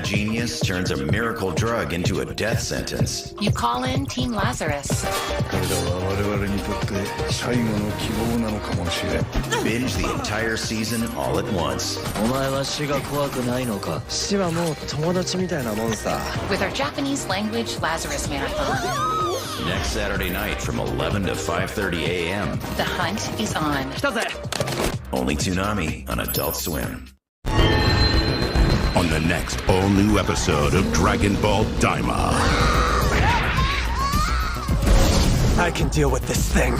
Genius turns a miracle drug into a death sentence. You call in Team Lazarus. Binge the entire season all at once. With our Japanese language Lazarus marathon. Next Saturday night from 11 to 5:30 a.m. The hunt is on. Only Toonami on Adult Swim. On the next all-new episode of Dragon Ball Daima. I can deal with this thing.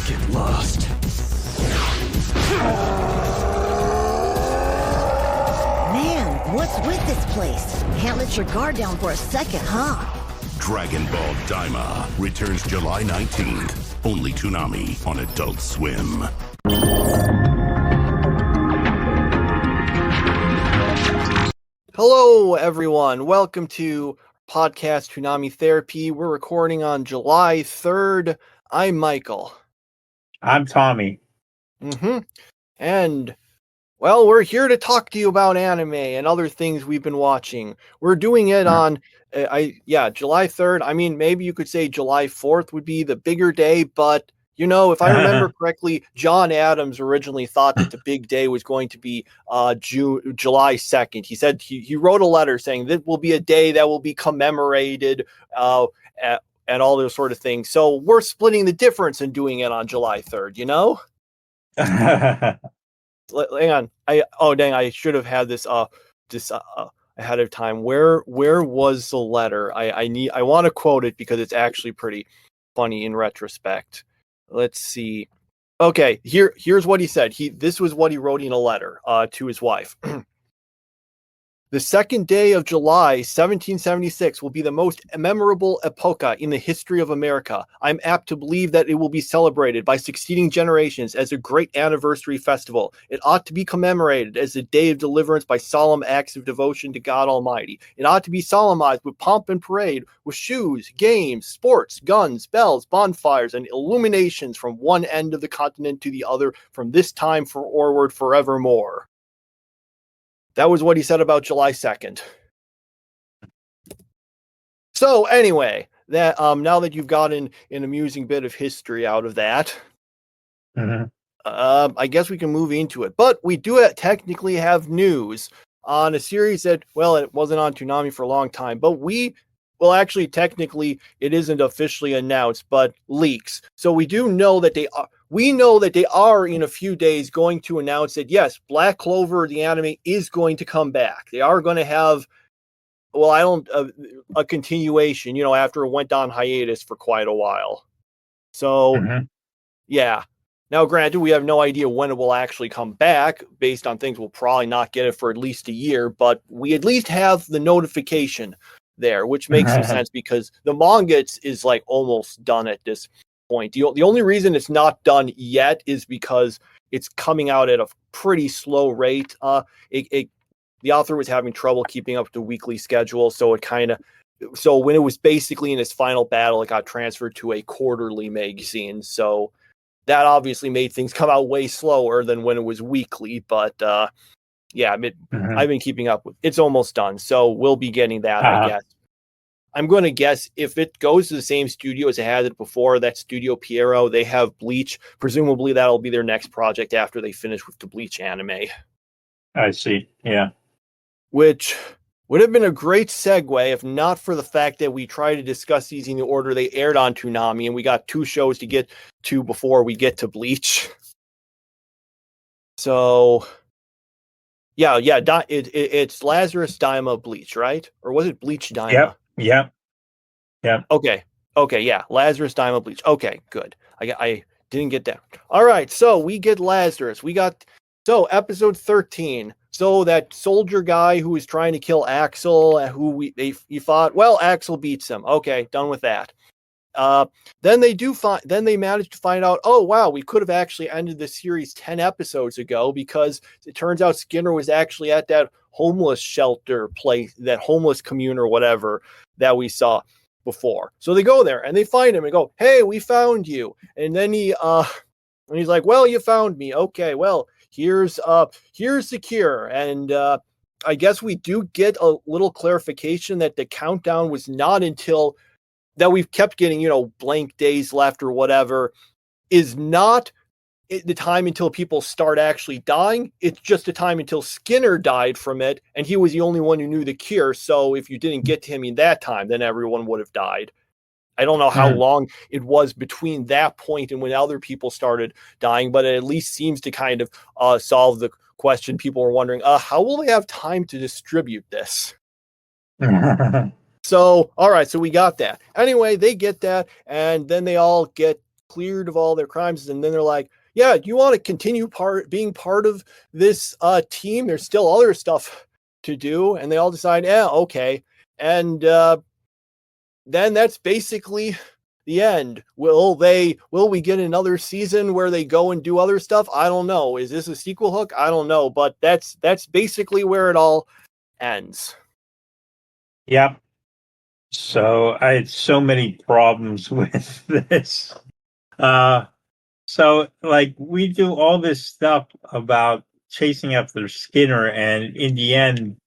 Get lost. Man, what's with this place? Can't let your guard down for a second, huh? Dragon Ball Daima returns July 19th. Only Toonami on Adult Swim. Hello, everyone. Welcome to podcast Toonami Therapy. We're recording on July 3rd. I'm Michael. I'm Tommy. And, well, we're here to talk to you about anime and other things we've been watching. We're doing it on, July 3rd. I mean, maybe you could say July 4th would be the bigger day, but you know, if I remember correctly, John Adams originally thought that the big day was going to be July 2nd. He said he wrote a letter saying that will be a day that will be commemorated and all those sort of things. So we're splitting the difference and doing it on July 3rd, you know? Hang on. I should have had this ahead of time. Where was the letter? I want to quote it because it's actually pretty funny in retrospect. Let's see. Okay, here's what he said. This was what he wrote in a letter to his wife. The second day of July, 1776, will be the most memorable epocha in the history of America. I'm apt to believe that it will be celebrated by succeeding generations as a great anniversary festival. It ought to be commemorated as a day of deliverance by solemn acts of devotion to God Almighty. It ought to be solemnized with pomp and parade, with shoes, games, sports, guns, bells, bonfires, and illuminations from one end of the continent to the other from this time forward forevermore. That was what he said about July 2nd. So anyway, that now that you've gotten an amusing bit of history out of that, I guess we can move into it. But we do technically have news on a series that, well, it wasn't on Toonami for a long time, but actually, technically, it isn't officially announced, but leaks. So we do know that they are. We know that they are in a few days going to announce that, yes, Black Clover, the anime, is going to come back. They are going to have, a continuation, you know, after it went on hiatus for quite a while. So, yeah. Now, granted, we have no idea when it will actually come back. Based on things, we'll probably not get it for at least a year, but we at least have the notification there, which makes some sense because the manga is like almost done at this point. The only reason it's not done yet is because it's coming out at a pretty slow rate. The author was having trouble keeping up with the weekly schedule, so when it was basically in its final battle, it got transferred to a quarterly magazine. So that obviously made things come out way slower than when it was weekly. But I've been keeping up with. It's almost done, so we'll be getting that. I guess. I'm going to guess if it goes to the same studio as it had it before, that Studio Pierrot, they have Bleach. Presumably that'll be their next project after they finish with the Bleach anime. I see, yeah. Which would have been a great segue if not for the fact that we try to discuss these in the order they aired on Toonami, and we got two shows to get to before we get to Bleach. So, it's Lazarus, Daima, Bleach, right? Or was it Bleach, Daima? Yep. Okay, yeah. Lazarus, Daima, Bleach. Okay, good. I didn't get that. All right, so we get Lazarus. Episode 13. So that soldier guy who was trying to kill Axel, he fought. Well, Axel beats him. Okay, done with that. then they managed to find out, oh wow, we could have actually ended the series 10 episodes ago, because it turns out Skinner was actually at that homeless shelter place, that homeless commune or whatever that we saw before. So they go there and they find him and go, hey, we found you. And then he's like, well, you found me. Okay, well, here's the cure. And I guess we do get a little clarification that the countdown was not until that we've kept getting, blank days left or whatever, is not the time until people start actually dying. It's just the time until Skinner died from it, and he was the only one who knew the cure. So if you didn't get to him in that time, then everyone would have died. I don't know how long it was between that point and when other people started dying, but it at least seems to kind of solve the question people were wondering, how will they have time to distribute this? So, all right, so we got that. Anyway, they get that, and then they all get cleared of all their crimes, and then they're like, yeah, do you want to continue being part of this team? There's still other stuff to do. And they all decide, yeah, okay. And then that's basically the end. Will we get another season where they go and do other stuff? I don't know. Is this a sequel hook? I don't know. But that's basically where it all ends. Yep. So I had so many problems with this. So, like, we do all this stuff about chasing after Skinner, and in the end,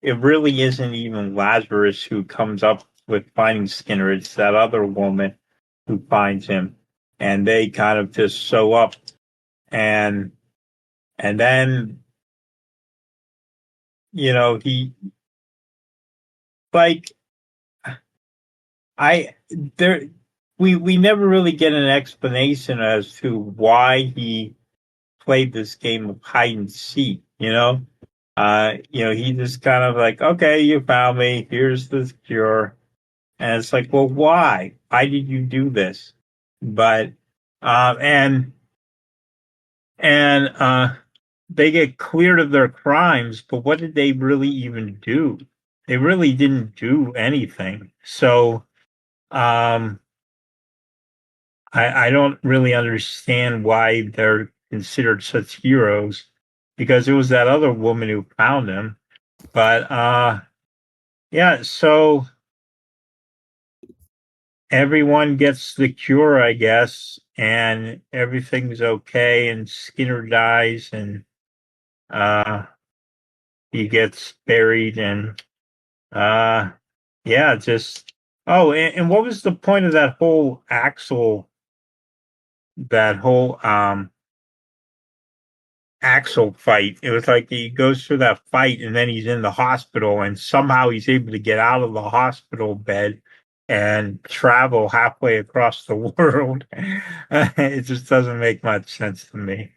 it really isn't even Lazarus who comes up with finding Skinner. It's that other woman who finds him, and they kind of just sew up, and then, he, like, we never really get an explanation as to why he played this game of hide and seek, he just kind of like, okay, you found me, here's the cure. And it's like, well, why? Why did you do this? But and they get cleared of their crimes, but what did they really even do? They really didn't do anything. So I don't really understand why they're considered such heroes, because it was that other woman who found him. But yeah, so everyone gets the cure, I guess, and everything's okay, and Skinner dies, and he gets buried, and yeah, just and what was the point of that whole Axel fight? It was like he goes through that fight and then he's in the hospital, and somehow he's able to get out of the hospital bed and travel halfway across the world. It just doesn't make much sense to me.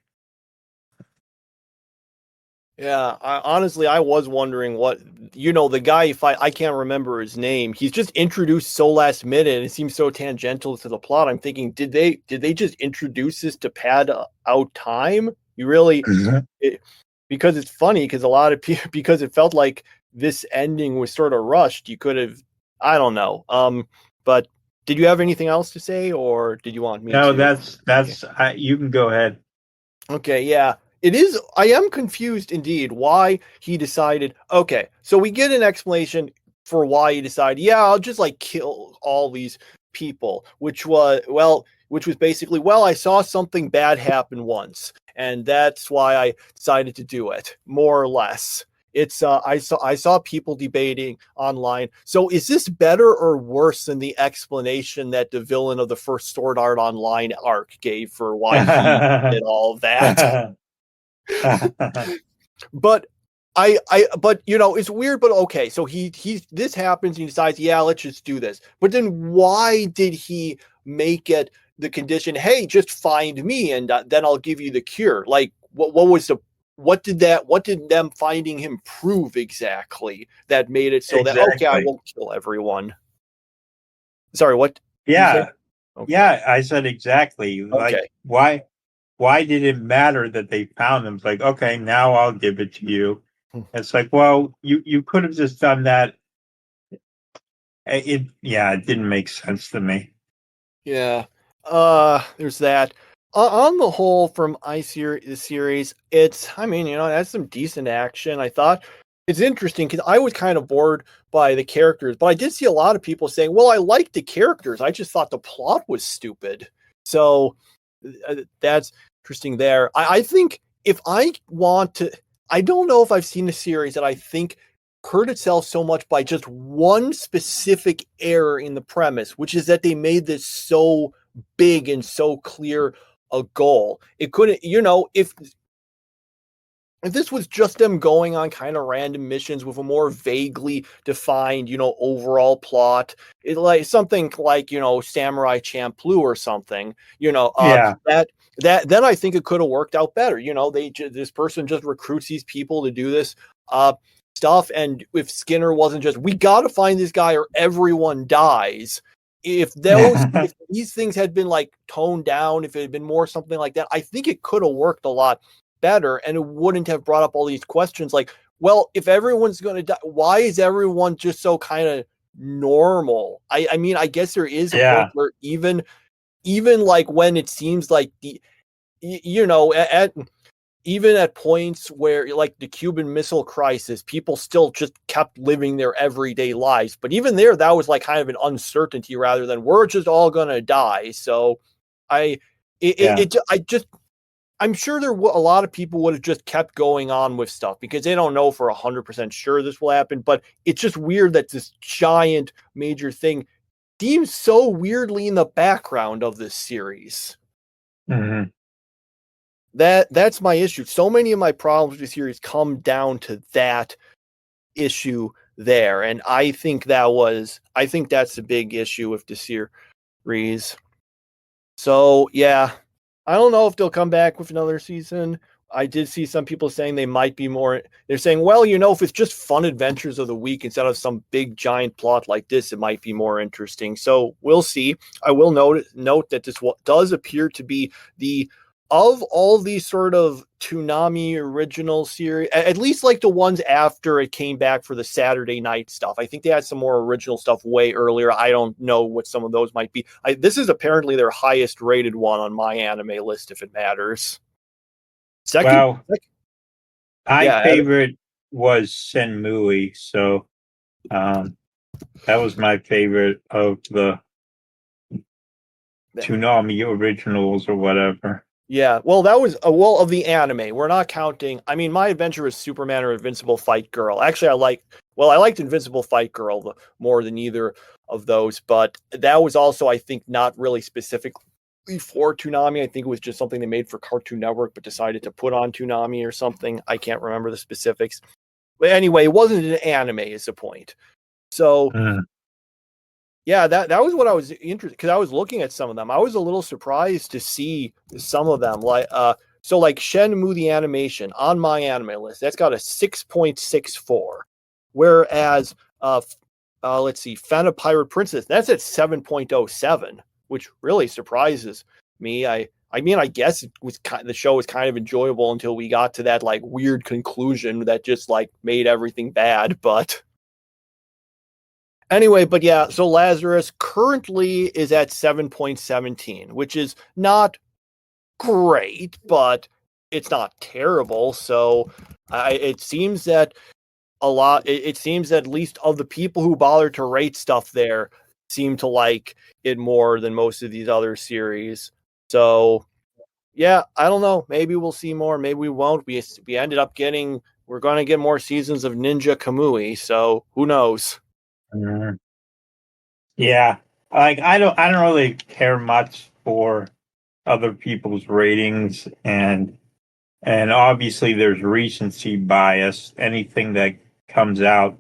Yeah, honestly, I was wondering what, the guy, if I can't remember his name. He's just introduced so last minute, and it seems so tangential to the plot. I'm thinking, did they just introduce this to pad out time? You really, because it's funny, because a lot of people, because it felt like this ending was sort of rushed. You could have, I don't know. But did you have anything else to say, or did you want me to? No, that's you can go ahead. Okay, yeah. It is, I am confused indeed why he decided, okay, so we get an explanation for why he decided, yeah, I'll just like kill all these people, which was basically, I saw something bad happen once, and that's why I decided to do it, more or less. It's I saw people debating online. So is this better or worse than the explanation that the villain of the first Sword Art Online arc gave for why he did all of that? But it's weird, but okay, so he this happens, he decides, yeah, let's just do this. But then why did he make it the condition, hey, just find me and then I'll give you the cure? Like, what did them finding him prove exactly that made it so that, okay, I won't kill everyone? Sorry, what? Yeah. Okay. Yeah, I said exactly. Like, okay. Why did it matter that they found him? It's like, okay, now I'll give it to you. It's like, well, you could have just done that. It didn't make sense to me. Yeah. There's that. On the whole, from the series, I mean, it has some decent action. I thought it's interesting because I was kind of bored by the characters, but I did see a lot of people saying, well, I liked the characters. I just thought the plot was stupid. So that's interesting there. I think if I want to, I don't know if I've seen a series that I think hurt itself so much by just one specific error in the premise, which is that they made this so big and so clear a goal. It couldn't, if this was just them going on kind of random missions with a more vaguely defined, overall plot, like something like, Samurai Champloo or something, Yeah. that then I think it could have worked out better. This person just recruits these people to do this stuff, and if Skinner wasn't just, we got to find this guy or everyone dies. If these things had been like toned down, if it had been more something like that, I think it could have worked a lot better, and it wouldn't have brought up all these questions like, well, if everyone's going to die, why is everyone just so kind of normal? I mean, I guess there is a point where even like when it seems like even at points where, like the Cuban Missile Crisis, people still just kept living their everyday lives. But even there, that was like kind of an uncertainty rather than we're just all gonna die. So I'm sure a lot of people would have just kept going on with stuff because they don't know for 100% sure this will happen. But it's just weird that this giant major thing seems so weirdly in the background of this series. Mm-hmm. That's my issue. So many of my problems with the series come down to that issue there, and I think that's the big issue with the series. So yeah, I don't know if they'll come back with another season. I did see some people saying they might be more. They're saying, well, if it's just fun adventures of the week instead of some big giant plot like this, it might be more interesting. So we'll see. I will note that this does appear to be of all these sort of Toonami original series, at least like the ones after it came back for the Saturday night stuff. I think they had some more original stuff way earlier. I don't know what some of those might be. This is apparently their highest rated one on my anime list, if it matters. My favorite was Senmui, so that was my favorite of the Toonami originals or whatever. Yeah, well, that was of the anime. We're not counting. I mean, My Adventure with Superman or Invincible Fight Girl. Actually, I liked Invincible Fight Girl more than either of those, but that was also, I think, not really specifically for Toonami. I think it was just something they made for Cartoon Network, but decided to put on Toonami or something. I can't remember the specifics. But anyway, it wasn't an anime, is the point. So, yeah, that was what I was interested, because I was looking at some of them. I was a little surprised to see some of them. Like Shenmue the animation on my anime list, that's got a 6.64. Whereas let's see, Fena Pirate Princess, that's at 7.07, which really surprises me. I mean, I guess the show was kind of enjoyable until we got to that like weird conclusion that just like made everything bad, but anyway, but yeah, so Lazarus currently is at 7.17, which is not great, but it's not terrible. So it seems that it seems that at least of the people who bother to rate stuff there seem to like it more than most of these other series. So yeah, I don't know. Maybe we'll see more. Maybe we won't. We ended up we're going to get more seasons of Ninja Kamui. So who knows? Yeah, like I don't really care much for other people's ratings, and obviously there's recency bias. Anything that comes out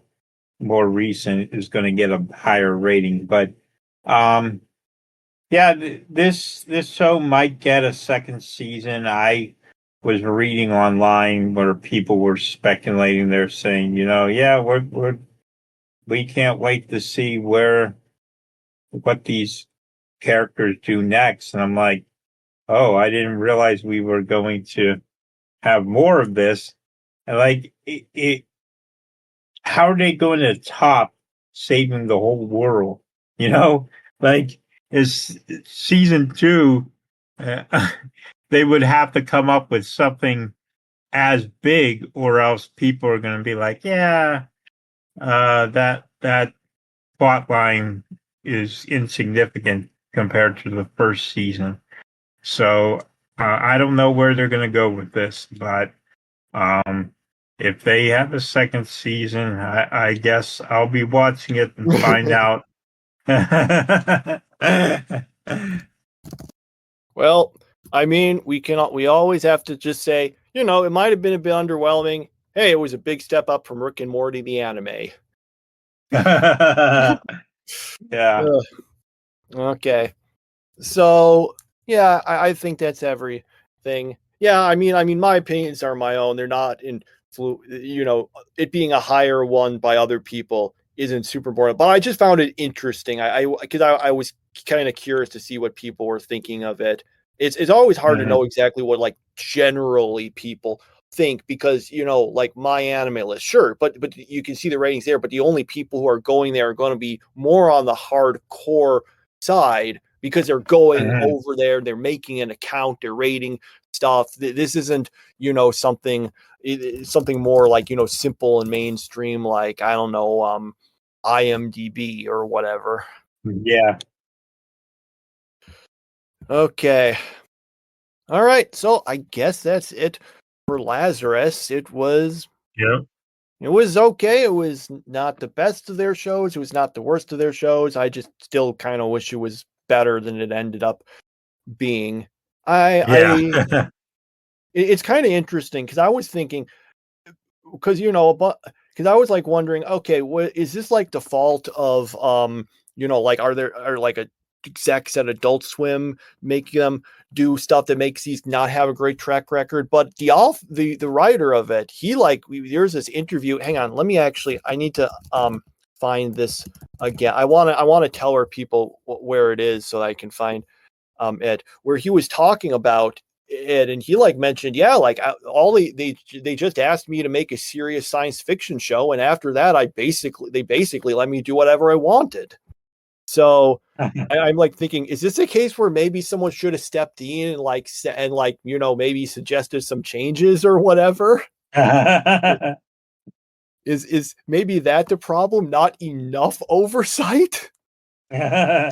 more recent is going to get a higher rating. But yeah, this show might get a second season. I was reading online where people were speculating. They're saying, yeah, we can't wait to see what these characters do next. And I'm like, oh, I didn't realize we were going to have more of this. And like, how are they going to top saving the whole world? Like is season 2. They would have to come up with something as big, or else people are going to be like, yeah, that plot line is insignificant compared to the first season. So I don't know where they're going to go with this, but if they have a second season, I guess I'll be watching it and find out. Well, I mean, we always have to just say, it might have been a bit underwhelming. Hey, it was a big step up from Rick and Morty the anime. Yeah. Ugh. Okay. So, yeah, I think that's everything. Yeah, I mean, my opinions are my own. They're not it being a higher one by other people isn't super important. But I just found it interesting. Because I was kind of curious to see what people were thinking of it. It's always hard to know exactly what like generally people think, because like my anime list, sure, but you can see the ratings there, but the only people who are going there are going to be more on the hardcore side, because they're going over there, they're making an account, they're rating stuff. This isn't something more like simple and mainstream, like I don't know, IMDb or whatever. Yeah. Okay. All right. So I guess that's it for Lazarus. It was okay. It was not the best of their shows. It was not the worst of their shows. I just still kind of wish it was better than it ended up being. It's kind of interesting, because I was thinking, because I was like wondering, okay, what is this like the fault of like are like a execs at Adult Swim making them do stuff that makes these not have a great track record? But the writer of it, there's this interview. Hang on, I need to find this again. I want to tell people where it is so that I can find it, where he was talking about it, and he mentioned, yeah, they just asked me to make a serious science fiction show, and after that they basically let me do whatever I wanted. So I'm thinking, is this a case where maybe someone should have stepped in and maybe suggested some changes or whatever? Is maybe that the problem? Not enough oversight? Okay.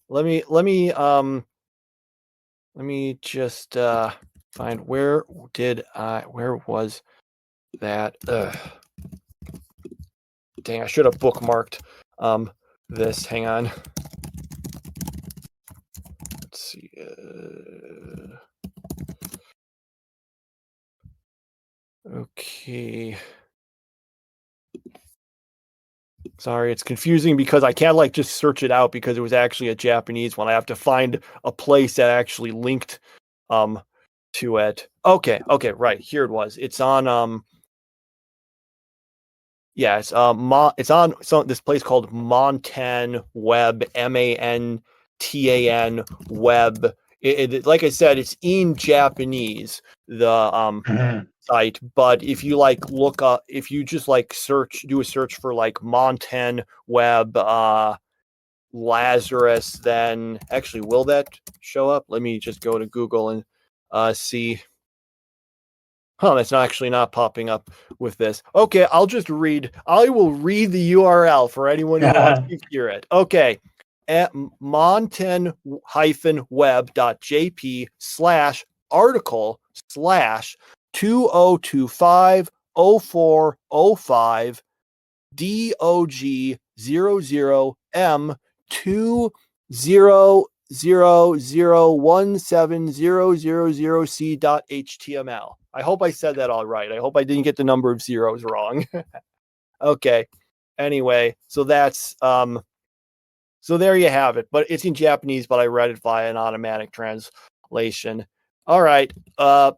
Let me just find where was that? Dang, I should have bookmarked this. Hang on. Let's see. Okay. Sorry, it's confusing because I can't just search it out, because it was actually a Japanese one. I have to find a place that actually linked to it. Okay, right. Here it was. It's on it's on this place called Montan Web, MANTAN Web. Like I said, it's in Japanese, the site, but if you look up, if you just do a search for Montan Web Lazarus, then actually, will that show up? Let me just go to Google and see. That's not popping up with this. Okay, I will read the URL for anyone who wants to hear it. Okay, at montanhyphen-web.jp/article/20250405 DOG00M20001700C.html. I hope I said that all right. I hope I didn't get the number of zeros wrong. Okay. Anyway, so that's so there you have it. But it's in Japanese, but I read it via an automatic translation. All right.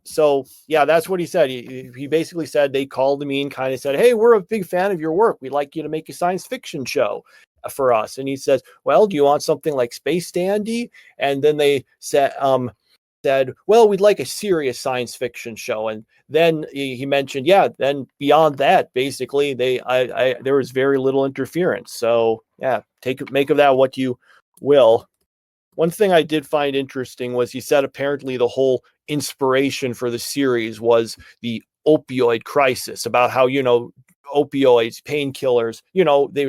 So yeah, that's what he said. He basically said they called me and kind of said, "Hey, we're a big fan of your work. We'd like you to make a science fiction show for us." And he says, "Well, do you want something like Space Dandy?" And then they said, said, well, we'd like a serious science fiction show. And then he mentioned, yeah, then beyond that, basically, there was very little interference. So yeah, make of that what you will. One thing I did find interesting was he said apparently the whole inspiration for the series was the opioid crisis, about how, opioids, painkillers,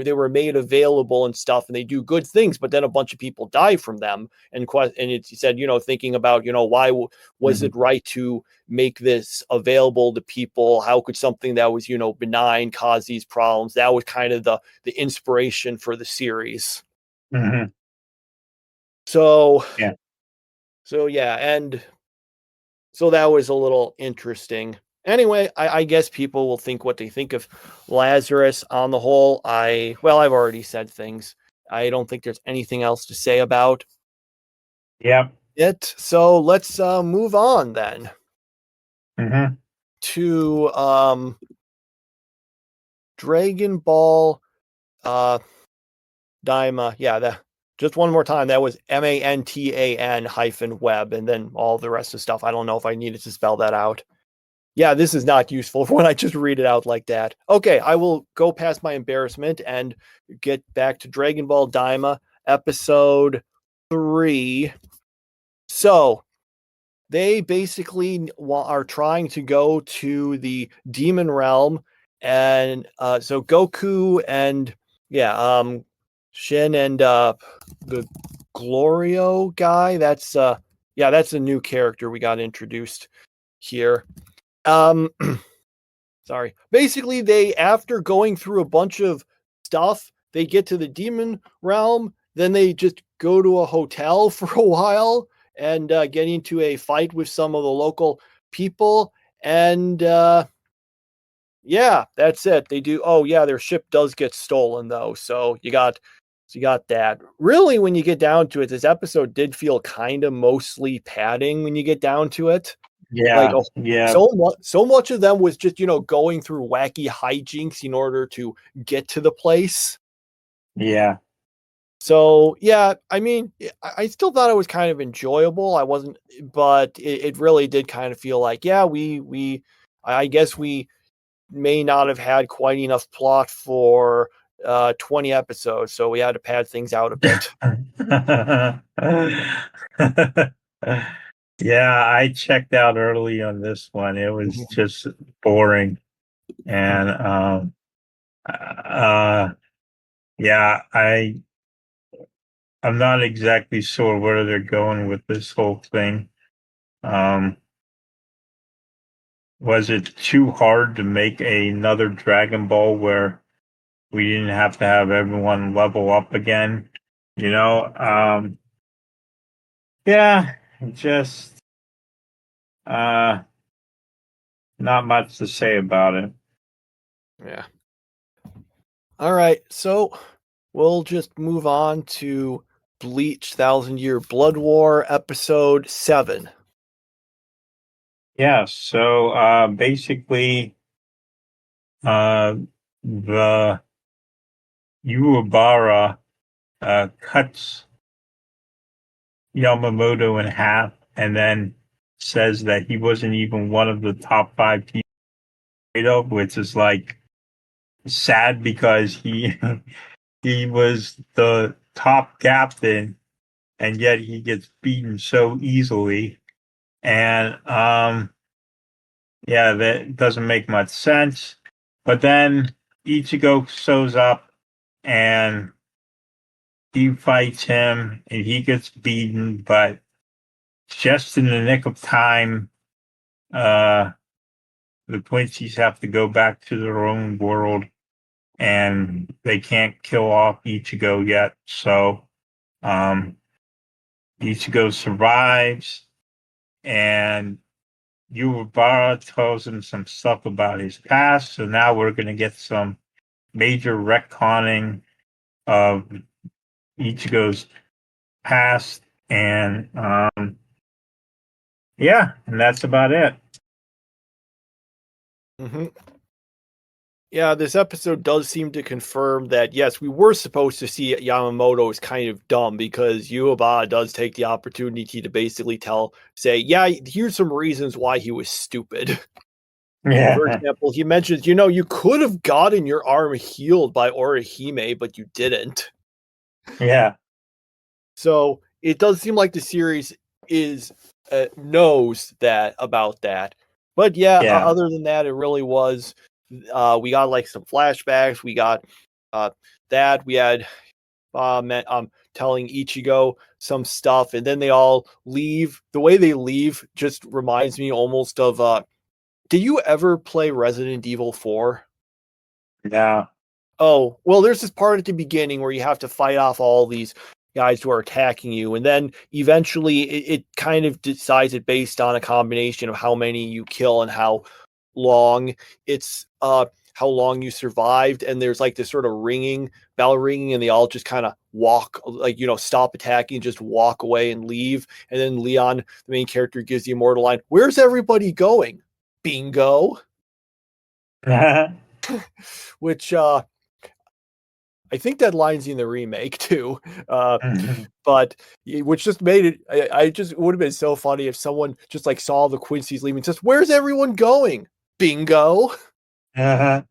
they were made available and stuff, and they do good things, but then a bunch of people die from them. And he said, thinking about, why was it right to make this available to people? How could something that was, benign cause these problems? That was kind of the inspiration for the series. Mm-hmm. So yeah, and so that was a little interesting. Anyway, I guess people will think what they think of Lazarus on the whole. I've already said things. I don't think there's anything else to say about it. So let's move on then to Dragon Ball Daima. Yeah, just one more time. That was MANTAN-web, and then all the rest of the stuff. I don't know if I needed to spell that out. Yeah, this is not useful when I just read it out like that. Okay, I will go past my embarrassment and get back to Dragon Ball Daima, episode 3. So, they basically are trying to go to the demon realm, and so Goku and Shin and the Glorio guy. That's a new character we got introduced here. Sorry. Basically, after going through a bunch of stuff, they get to the demon realm. Then they just go to a hotel for a while and get into a fight with some of the local people. And that's it. They do. Oh yeah, their ship does get stolen though. So you got that. Really, when you get down to it, this episode did feel kind of mostly padding when you get down to it. So much of them was just, going through wacky hijinks in order to get to the place. Yeah. So, I mean, I still thought it was kind of enjoyable. I wasn't, but it really did kind of feel like, I guess we may not have had quite enough plot for 20 episodes. So we had to pad things out a bit. Yeah, I checked out early on this one. It was just boring. And I'm not exactly sure where they're going with this whole thing. Was it too hard to make another Dragon Ball where we didn't have to have everyone level up again? Just not much to say about it. Yeah. All right, so we'll just move on to Bleach 1,000-Year Blood War, episode 7. Yeah, so basically, the Yuabara cuts Yamamoto in half and then says that he wasn't even one of the top 5 people, which is like sad because he he was the top captain and yet he gets beaten so easily. And that doesn't make much sense. But then Ichigo shows up and he fights him and he gets beaten, but just in the nick of time, the Quincy's have to go back to their own world and they can't kill off Ichigo yet. So Ichigo survives and Yuabara tells him some stuff about his past. So now we're going to get some major retconning of Ichigo's past. And and that's about it. Mm-hmm. Yeah, this episode does seem to confirm that, yes, we were supposed to see Yamamoto as kind of dumb because Yuaba does take the opportunity to basically say, yeah, here's some reasons why he was stupid. For Yeah. example, he mentions, you could have gotten your arm healed by Orihime, but you didn't. Yeah. So it does seem like the series knows that about that. But yeah, Yeah. other than that, it really was. We got like some flashbacks. We got that. We had telling Ichigo some stuff, and then they all leave. The way they leave just reminds me almost of. Did you ever play Resident Evil 4? Yeah. Oh, well, there's this part at the beginning where you have to fight off all these guys who are attacking you, and then eventually it kind of decides it based on a combination of how many you kill and how long how long you survived. And there's like this sort of bell ringing, and they all just kind of walk, like, stop attacking, just walk away and leave. And then Leon, the main character, gives the immortal line, "Where's everybody going? Bingo." Which I think that line's in the remake too. But which just made it, it would have been so funny if someone just like saw the Quincy's leaving and says, "Where's everyone going? Bingo." Yeah.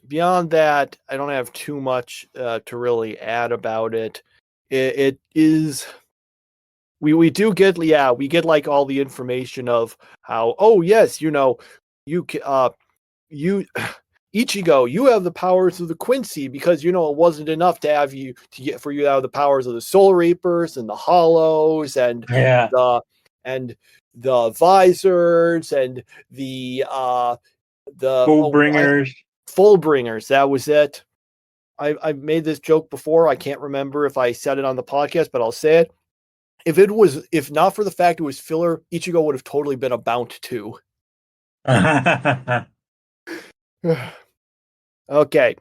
Beyond that, I don't have too much to really add about it. It is, we do get, we get like all the information of how, oh yes, you Ichigo, you have the powers of the Quincy because it wasn't enough to have you for you to have the powers of the Soul Reapers and the Hollows and Yeah. the Visors and the Fullbringers. Fullbringers. That was it. I've made this joke before. I can't remember if I said it on the podcast, but I'll say it. If not for the fact it was filler, Ichigo would have totally been a Bount too. Okay,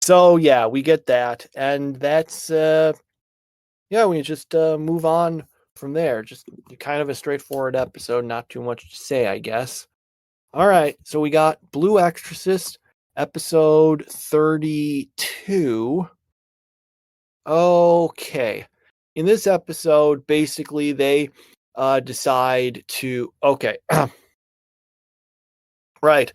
so yeah, we get that, and that's we just move on from there. Just kind of a straightforward episode, not too much to say, I guess. All right, so we got Blue Exorcist, episode 32. Okay, in this episode, basically they decide to right.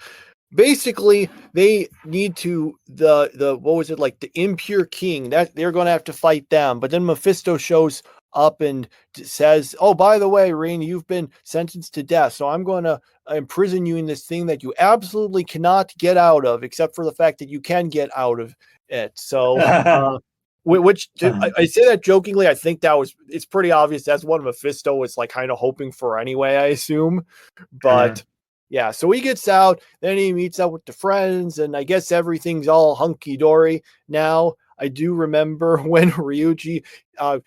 Basically, they need to the what was it, like the impure king, that they're going to have to fight them. But then Mephisto shows up and says, "Oh, by the way, Rain, you've been sentenced to death, so I'm going to imprison you in this thing that you absolutely cannot get out of, except for the fact that you can get out of it." So, which I say that jokingly. I think it's pretty obvious that's what Mephisto was like kind of hoping for anyway, I assume, but. Yeah, so he gets out, then he meets up with the friends, and I guess everything's all hunky-dory now. I do remember when Ryuji,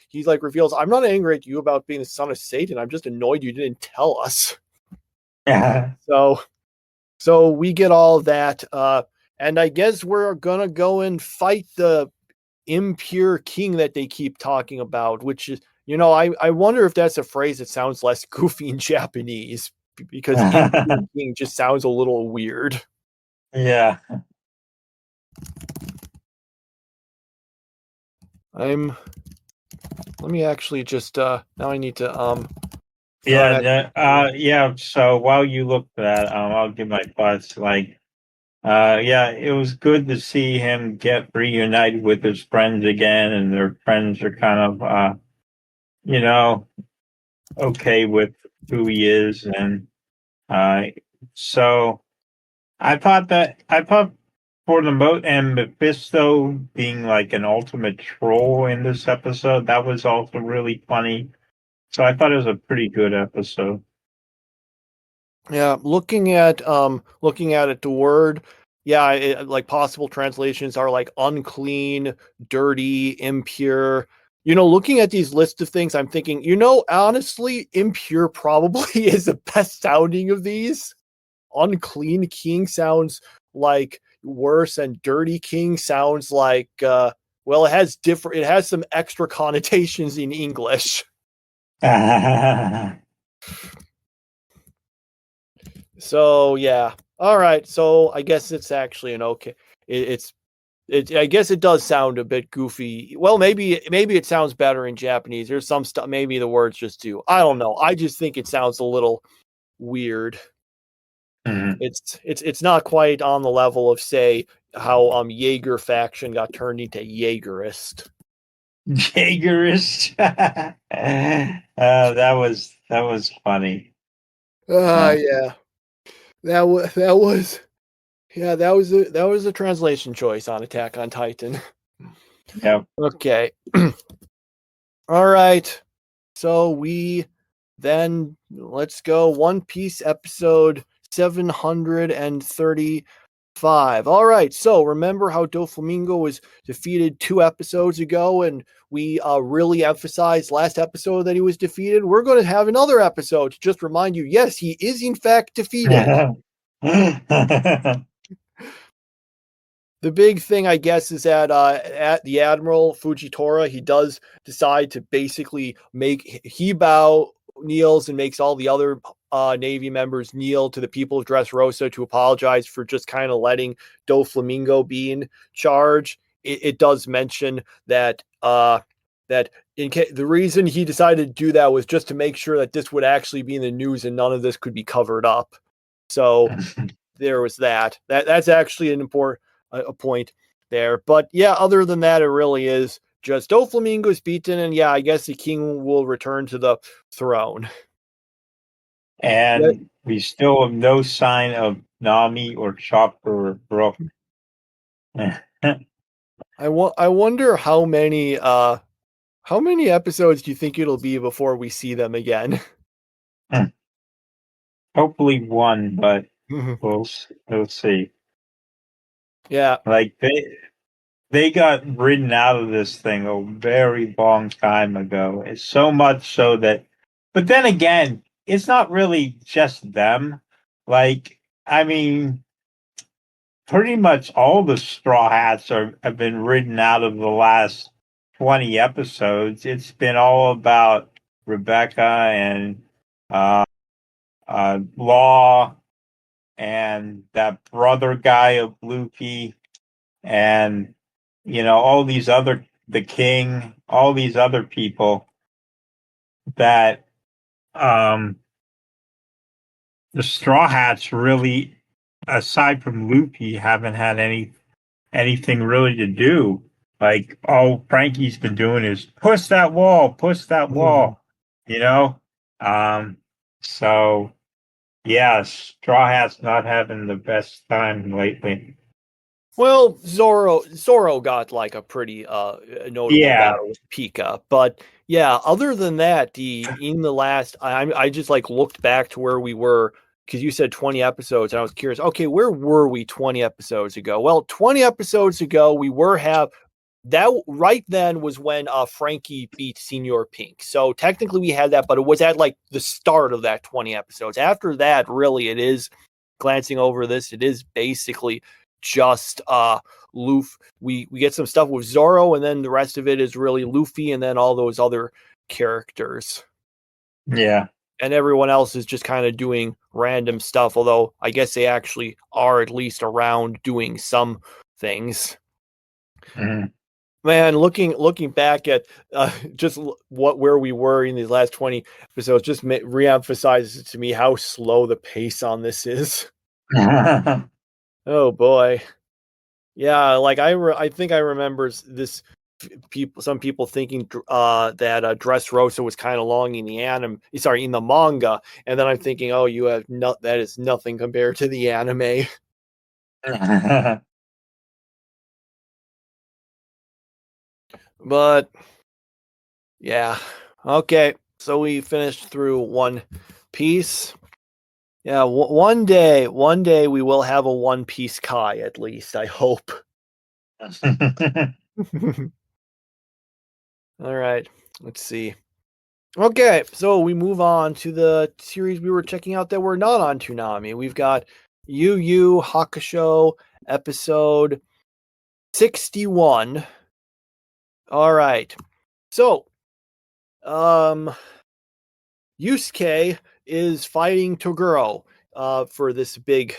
he like reveals, "I'm not angry at you about being the son of Satan, I'm just annoyed you didn't tell us." Yeah. So we get all that, and I guess we're gonna go and fight the impure king that they keep talking about, which is, I wonder if that's a phrase that sounds less goofy in Japanese, because king just sounds a little weird. Yeah. Let me actually just now I need to yeah. So while you look for that, I'll give my thoughts. Like, it was good to see him get reunited with his friends again, and their friends are kind of, okay with who he is, and so I thought for the moat and Mephisto being like an ultimate troll in this episode, that was also really funny. So I thought it was a pretty good episode. Yeah, looking at it, the word, like possible translations are like unclean, dirty, impure. Looking at these lists of things, I'm thinking, honestly, impure probably is the best sounding of these. Unclean king sounds like worse, and dirty king sounds like it has some extra connotations in English. So yeah. All right. So I guess it's actually an okay. I guess it does sound a bit goofy. Well, maybe it sounds better in Japanese. There's some stuff. Maybe the words just do. I don't know. I just think it sounds a little weird. Mhm. It's not quite on the level of, say, how Jaeger faction got turned into Jaegerist. Jaegerist. That was funny. Yeah. That was yeah, that was a translation choice on Attack on Titan. Yep. Okay. All right. So let's go One Piece episode 735. All right. So remember how Doflamingo was defeated 2 episodes ago, and we really emphasized last episode that he was defeated? We're going to have another episode to just remind you, yes, he is in fact defeated. The big thing, I guess, is that at the Admiral Fujitora, he does decide to basically he kneels and makes all the other Navy members kneel to the people of Dressrosa to apologize for just kind of letting Doflamingo be in charge. It does mention that the reason he decided to do that was just to make sure that this would actually be in the news and none of this could be covered up. So there was that. That's actually an important a point there. But yeah, other than that, it really is just Doflamingo's beaten, and yeah, I guess the king will return to the throne. And we still have no sign of Nami or Chopper or Brook. I wonder how many episodes do you think it'll be before we see them again? Hopefully one, but we'll see. Yeah. Like they got ridden out of this thing a very long time ago. It's so much so that, but then again, it's not really just them. Like, I mean, pretty much all the Straw Hats have been ridden out of the last 20 episodes. It's been all about Rebecca and Law and that brother guy of Luffy and all these other the king, all these other people that the Straw Hats really, aside from Luffy, haven't had anything really to do. Like all Frankie's been doing is push that wall, you know? So yeah, Straw Hat's not having the best time lately. Well, Zoro got like a pretty notable Yeah. battle with Pika, but yeah, other than that, in the last, I just like looked back to where we were because you said 20 episodes, and I was curious. Okay, where were we 20 episodes ago? Well, 20 episodes ago, we were that right then was when Frankie beat Senior Pink. So technically we had that, but it was at like the start of that 20 episodes. After that, really, it is glancing over this. It is basically just Luffy. We get some stuff with Zoro, and then the rest of it is really Luffy, and then all those other characters. Yeah. And everyone else is just kind of doing random stuff, although I guess they actually are at least around doing some things. Mm-hmm. Man, looking back at just where we were in these last 20 episodes, just reemphasizes to me how slow the pace on this is. Oh boy, yeah. Like I think I remember this. Some people thinking that Dressrosa was kind of long in the manga, and then I'm thinking, oh, that is nothing compared to the anime. But yeah, okay. So we finished through One Piece. Yeah, one day we will have a One Piece Kai at least. I hope. All right, let's see. Okay, so we move on to the series we were checking out that were not on Toonami. We've got Yu Hakusho episode 61. All right. So, Yusuke is fighting Toguro. for this big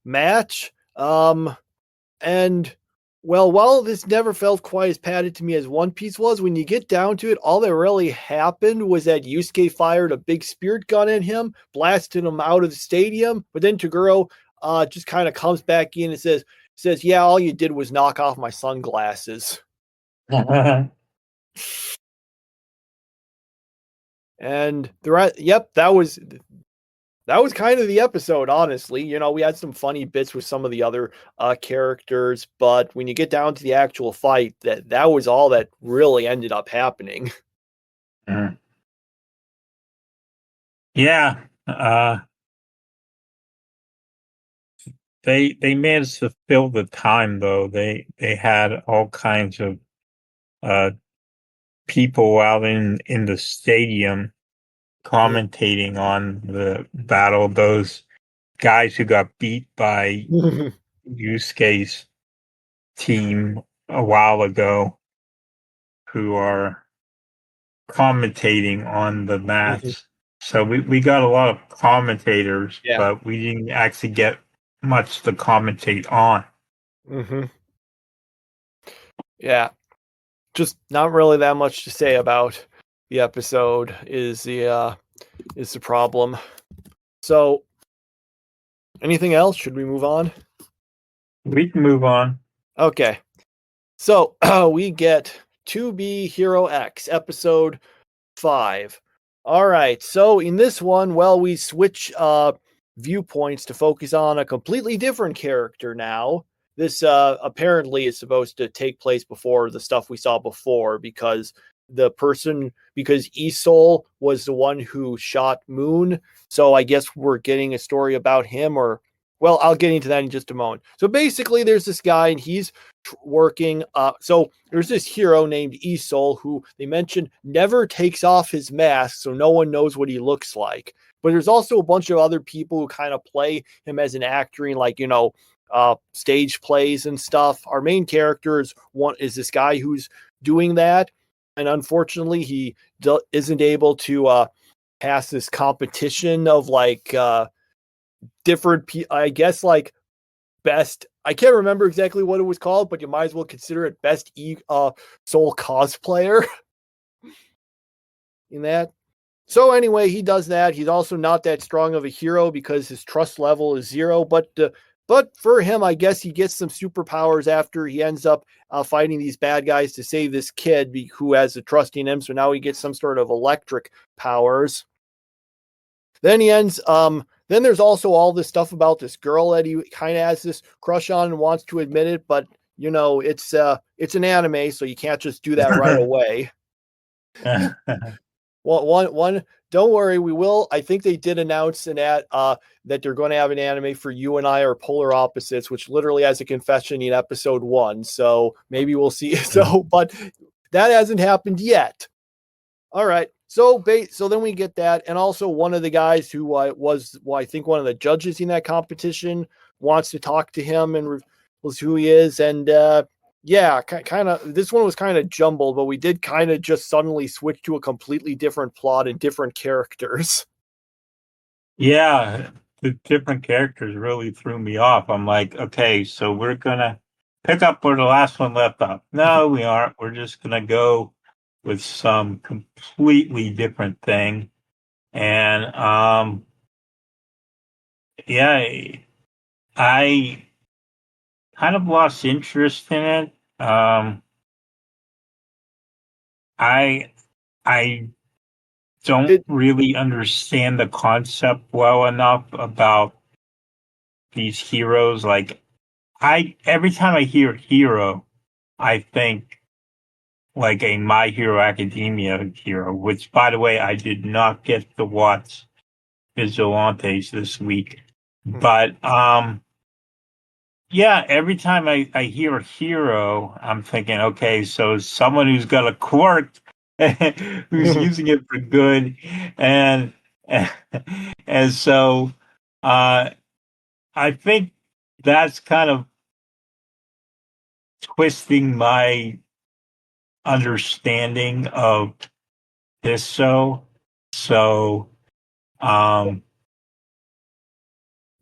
match. And well, while this never felt quite as padded to me as One Piece was, when you get down to it, all that really happened was that Yusuke fired a big spirit gun at him, blasted him out of the stadium. But then Toguro just kind of comes back in and says, "Yeah, all you did was knock off my sunglasses." And the rest, yep, that was kind of the episode, honestly. You know, we had some funny bits with some of the other characters, but when you get down to the actual fight, that was all that really ended up happening. Yeah. They managed to fill the time though. They had all kinds of people out in the stadium commentating on the battle. Those guys who got beat by Yusuke's team a while ago, who are commentating on the match. So we got a lot of commentators, but we didn't actually get much to commentate on. Yeah. Just not really that much to say about the episode is the problem. So anything else? Should we move on? We can move on. Okay. So we get 2B Hero X, episode 5. All right. So in this one, well, we switch viewpoints to focus on a completely different character now. This apparently is supposed to take place before the stuff we saw before, because Isol was the one who shot Moon. So I guess we're getting a story about him, or, well, I'll get into that in just a moment. So basically there's this guy and he's working. So there's this hero named Isol who they mentioned never takes off his mask, so no one knows what he looks like. But there's also a bunch of other people who kind of play him as an actor in, like, stage plays and stuff. Our main character is this guy who's doing that, and unfortunately he isn't able to pass this competition of different I guess like best, I can't remember exactly what it was called, but you might as well consider it best soul cosplayer in that. So anyway, he does that. He's also not that strong of a hero because his trust level is 0, but for him, I guess he gets some superpowers after he ends up fighting these bad guys to save this kid who has a trust in him. So now he gets some sort of electric powers. Then then there's also all this stuff about this girl that he kind of has this crush on and wants to admit it, but it's an anime, so you can't just do that right away. Well, don't worry, we will. I think they did announce that they're going to have an anime for You and I Are Polar Opposites, which literally has a confession in episode 1. So maybe we'll see. But that hasn't happened yet. All right. So then we get that. And also one of the guys who was I think one of the judges in that competition wants to talk to him and was who he is. And yeah, kind of, this one was kind of jumbled, but we did kind of just suddenly switch to a completely different plot and different characters. Yeah, the different characters really threw me off. I'm like, okay, so we're going to pick up where the last one left off. No, we aren't. We're just going to go with some completely different thing. And yeah, I kind of lost interest in it. I don't really understand the concept well enough about these heroes. Like, every time I hear hero, I think like a My Hero Academia hero, which, by the way, I did not get to watch Vigilantes this week. But yeah, every time I hear a hero, I'm thinking, okay, so someone who's got a quirk, who's using it for good, and so I think that's kind of twisting my understanding of this show. So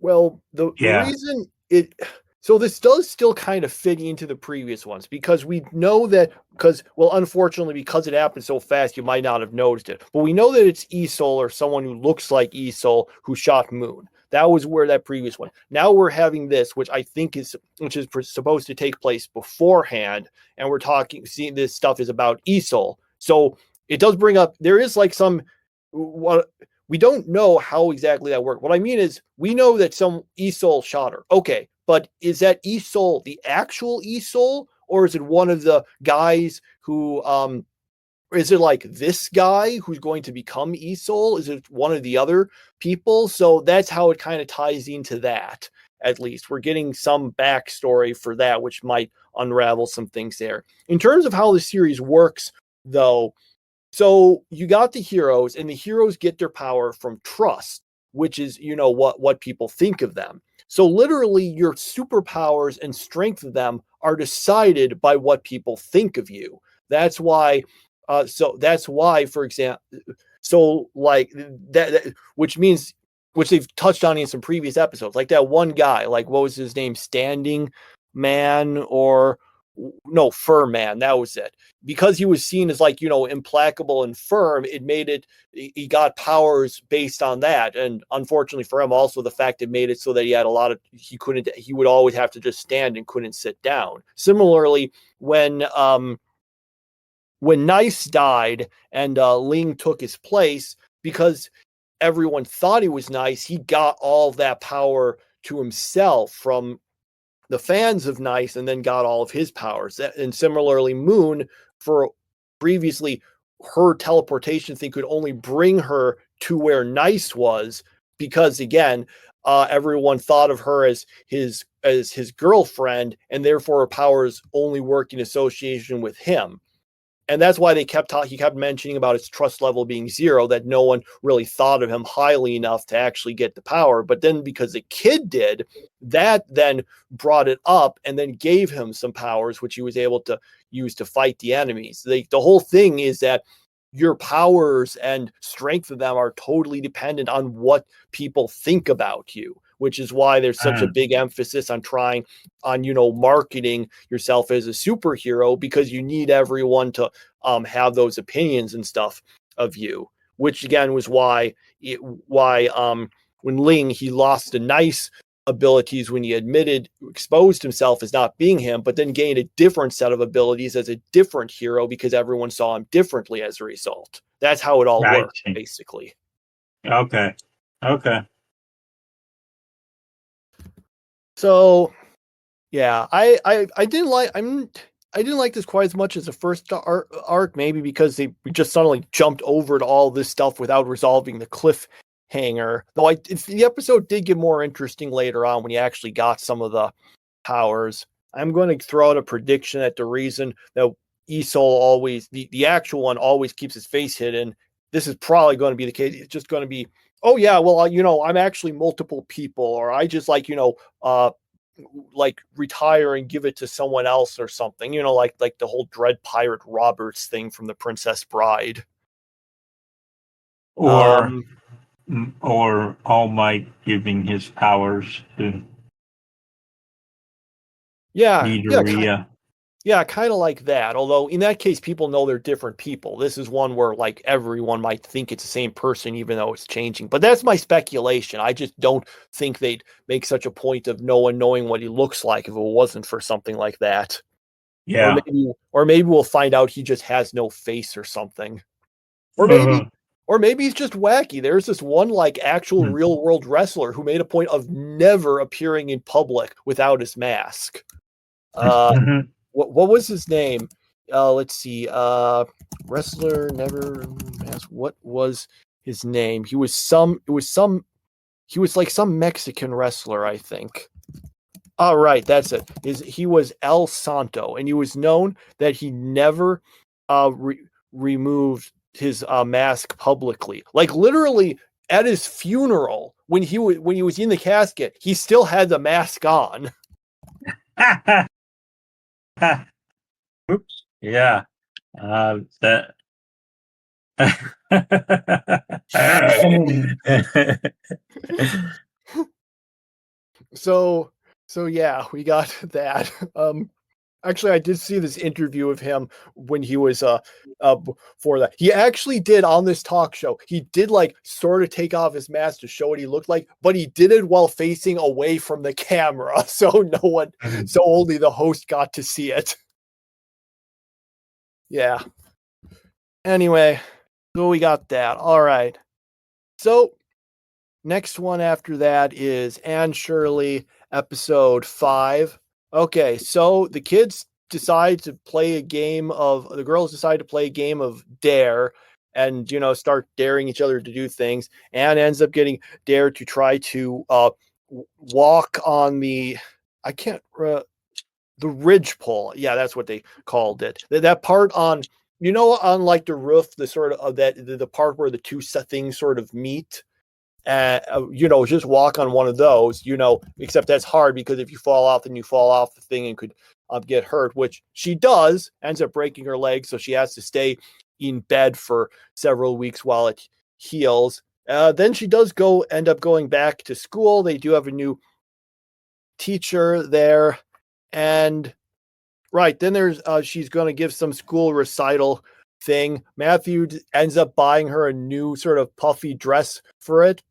Well, the Yeah. reason it so this does still kind of fit into the previous ones because we know that unfortunately because it happened so fast you might not have noticed it. But we know that it's Isol or someone who looks like Isol who shot Moon. That was where that previous one. Now we're having this, which is supposed to take place beforehand, and we're seeing this stuff is about Isol. So it does bring up there is like some what we don't know how exactly that worked. What I mean is, we know that some Isol shot her. Okay, but is that Isol the actual Isol, or is it one of the guys who? Is it like this guy who's going to become Isol? Is it one of the other people? So that's how it kind of ties into that. At least we're getting some backstory for that, which might unravel some things there. In terms of how the series works, though. So you got the heroes, and the heroes get their power from trust, which is, what people think of them. So literally your superpowers and strength of them are decided by what people think of you. That's why, for example, so like that which means, which they've touched on in some previous episodes, like that one guy, like what was his name? Standing Man or no, Firm Man, that was it. Because he was seen as like, implacable and firm, it made it, he got powers based on that. And unfortunately for him, also the fact it made it so that he had he would always have to just stand and couldn't sit down. Similarly, when Nice died and Ling took his place, because everyone thought he was Nice, he got all of that power to himself from the fans of Nice, and then got all of his powers. And similarly, Moon, for previously, her teleportation thing could only bring her to where Nice was, because again, everyone thought of her as his girlfriend, and therefore her powers only work in association with him. And that's why he kept mentioning about his trust level being 0, that no one really thought of him highly enough to actually get the power. But then because the kid did, that then brought it up and then gave him some powers, which he was able to use to fight the enemies. The whole thing is that your powers and strength of them are totally dependent on what people think about you, which is why there's such a big emphasis on marketing yourself as a superhero, because you need everyone to have those opinions and stuff of you, which again was why when Ling, he lost the Nice abilities when he exposed himself as not being him, but then gained a different set of abilities as a different hero because everyone saw him differently as a result. That's how it all worked, basically. Okay. So, yeah, I didn't like this quite as much as the first arc, maybe because we just suddenly jumped over to all this stuff without resolving the cliffhanger. Though the episode did get more interesting later on when you actually got some of the powers. I'm going to throw out a prediction that the reason that Isol always, the actual one, always keeps his face hidden, this is probably going to be the case. It's just going to be, oh yeah, well, I'm actually multiple people, or I just like retire and give it to someone else or something, like the whole Dread Pirate Roberts thing from The Princess Bride. Or All Might giving his powers to Midoriya. Yeah, kind of like that. Although in that case, people know they're different people. This is one where like everyone might think it's the same person, even though it's changing. But that's my speculation. I just don't think they'd make such a point of no one knowing what he looks like if it wasn't for something like that. Yeah. Or maybe we'll find out he just has no face or something. Or maybe he's just wacky. There's this one like actual real world wrestler who made a point of never appearing in public without his mask. What was his name? Let's see. Wrestler never asked. What was his name? He was like some Mexican wrestler, I think. All right, that's it. He was El Santo, and he was known that he never removed his mask publicly. Like literally at his funeral, when he was in the casket, he still had the mask on. Oops. Yeah. That. So yeah, we got that. Actually, I did see this interview of him when he was for that. He actually did on this talk show. He did like sort of take off his mask to show what he looked like, but he did it while facing away from the camera, so no one, so only the host got to see it. Yeah. Anyway, so we got that. All right. So next one after that is Anne Shirley, episode 5. Okay, so the girls decide to play a game of dare and, start daring each other to do things. Anne ends up getting dared to try to walk on the ridge pole. Yeah, that's what they called it. That part on, on like the roof, the sort of the part where the two things sort of meet. Just walk on one of those, except that's hard because if you fall off, then you fall off the thing and could get hurt, which she does, ends up breaking her leg. So she has to stay in bed for several weeks while it heals. Then she does end up going back to school. They do have a new teacher there. And right, then there's, she's going to give some school recital thing. Matthew ends up buying her a new sort of puffy dress for it.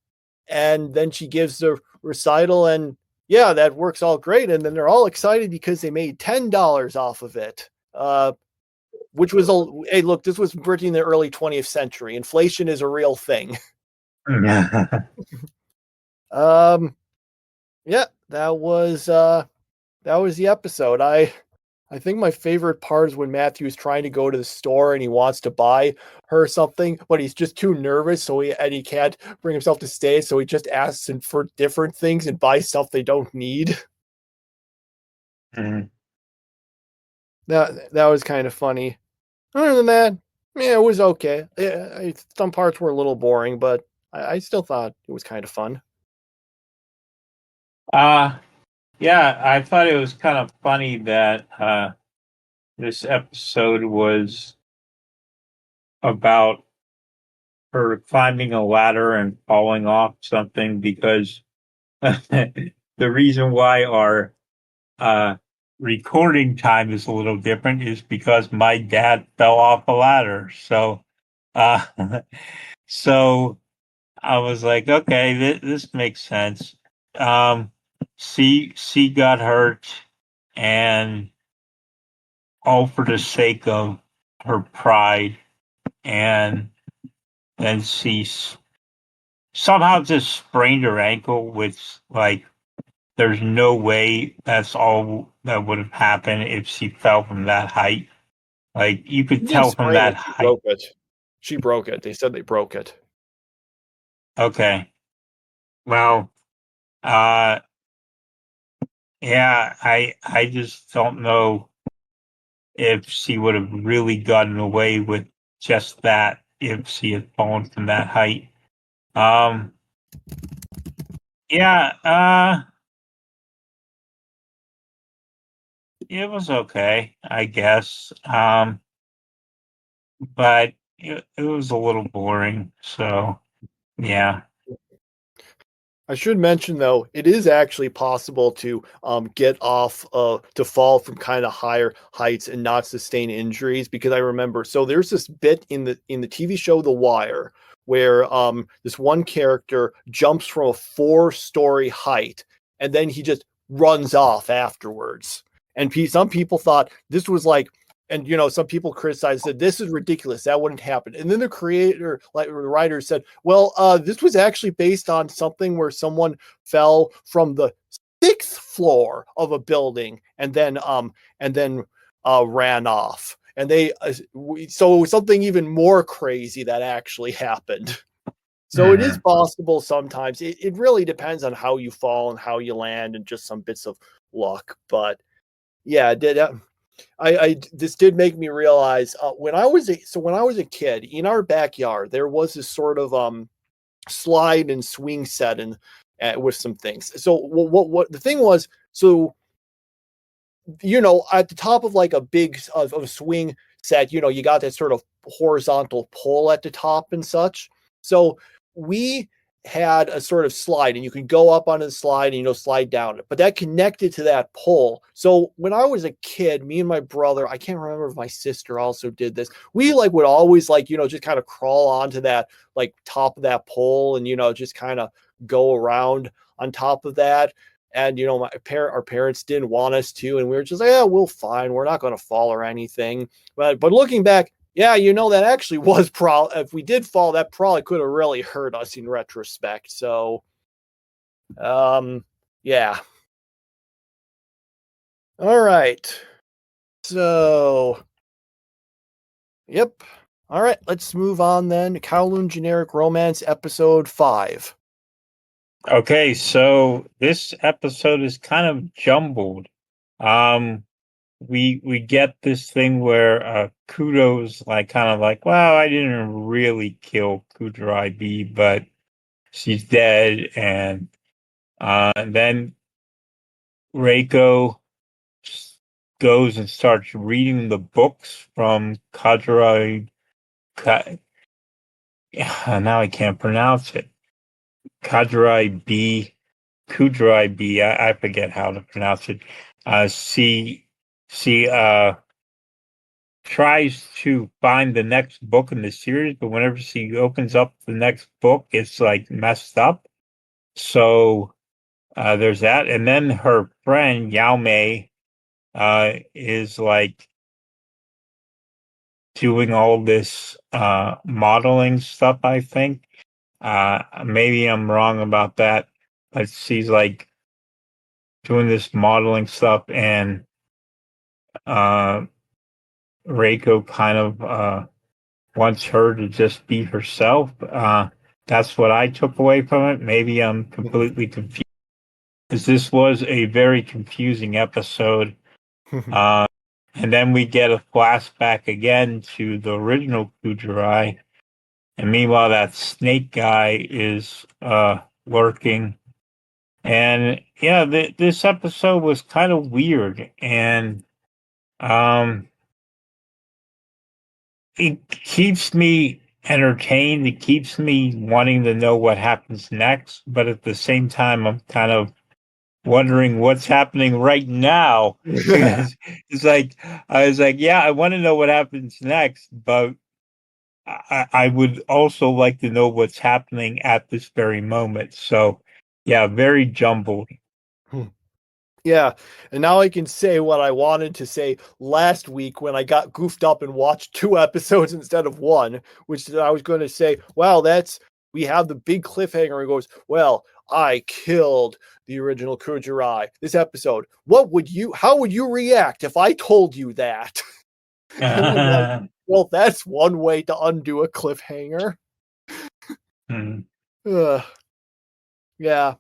And then she gives the recital, and yeah, that works all great. And then they're all excited because they made $10 off of it, which was hey, look, this was Britain in the early 20th century. Inflation is a real thing. Yeah, that was the episode. I think my favorite part is when Matthew's trying to go to the store and he wants to buy her something, but he's just too nervous, and he can't bring himself to stay, so he just asks him for different things and buys stuff they don't need. Mm-hmm. That was kind of funny. Other than that, yeah, it was okay. Some parts were a little boring, but I still thought it was kind of fun. Yeah, I thought it was kind of funny that this episode was about her climbing a ladder and falling off something, because the reason why our recording time is a little different is because my dad fell off a ladder. So, so I was like, okay, this makes sense. C got hurt, and all for the sake of her pride, and then she somehow just sprained her ankle, which, like, there's no way that's all that would have happened if she fell from that height. Like, you could tell from that height. She broke it. They said they broke it. Okay. Well, yeah, I just don't know if she would have really gotten away with just that if she had fallen from that height. Yeah, it was okay, I guess. But it was a little boring, so yeah. I should mention, though, it is actually possible to get off, to fall from kind of higher heights and not sustain injuries, because I remember, so there's this bit in the TV show The Wire where this one character jumps from a 4-story height and then he just runs off afterwards. And some people thought this was like, and some people criticized, said this is ridiculous, that wouldn't happen. And then the creator, like the writer, said, well, this was actually based on something where someone fell from the 6th floor of a building and then ran off. And so something even more crazy that actually happened. So it is possible sometimes. It really depends on how you fall and how you land and just some bits of luck. But yeah, this did make me realize when I was a kid, in our backyard there was this sort of slide and swing set and with some things. So what the thing was, so at the top of like a big of a swing set, you got that sort of horizontal pole at the top and such. So we had a sort of slide, and you could go up onto the slide and slide down it, but that connected to that pole. So when I was a kid, me and my brother, I can't remember if my sister also did this, we would always just kind of crawl onto that top of that pole and just kind of go around on top of that. And our parents didn't want us to, and we were just like, yeah, we'll fine, we're not going to fall or anything. But looking back, yeah, that actually was if we did fall, that probably could have really hurt us in retrospect. So, yeah. All right. So, yep. All right, let's move on then. Kowloon Generic Romance Episode 5. Okay, so this episode is kind of jumbled. We get this thing where Kudo's kind of like, well, I didn't really kill Kudorai B, but she's dead, and then Reiko goes and starts reading the books from Kudorai. Now I can't pronounce it. Kudorai B. I forget how to pronounce it. She tries to find the next book in the series, but whenever she opens up the next book, it's messed up. So there's that. And then her friend Yao Mei is doing all this modeling stuff, I think. Maybe I'm wrong about that, but she's doing this modeling stuff, and Reiko kind of wants her to just be herself. That's what I took away from it. Maybe I'm completely confused, because this was a very confusing episode. And then we get a flashback again to the original Kudorai. And meanwhile, that snake guy is lurking. And yeah, this episode was kind of weird. And it keeps me entertained. It keeps me wanting to know what happens next. But at the same time, I'm kind of wondering what's happening right now. Because I was like, yeah, I want to know what happens next, but I would also like to know what's happening at this very moment. So, yeah, very jumbled. Yeah, and now I can say what I wanted to say last week when I got goofed up and watched 2 episodes instead of 1, which I was going to say, wow, we have the big cliffhanger and goes, well, I killed the original Kudorai. This episode, how would you react if I told you that? Well, that's one way to undo a cliffhanger. Yeah.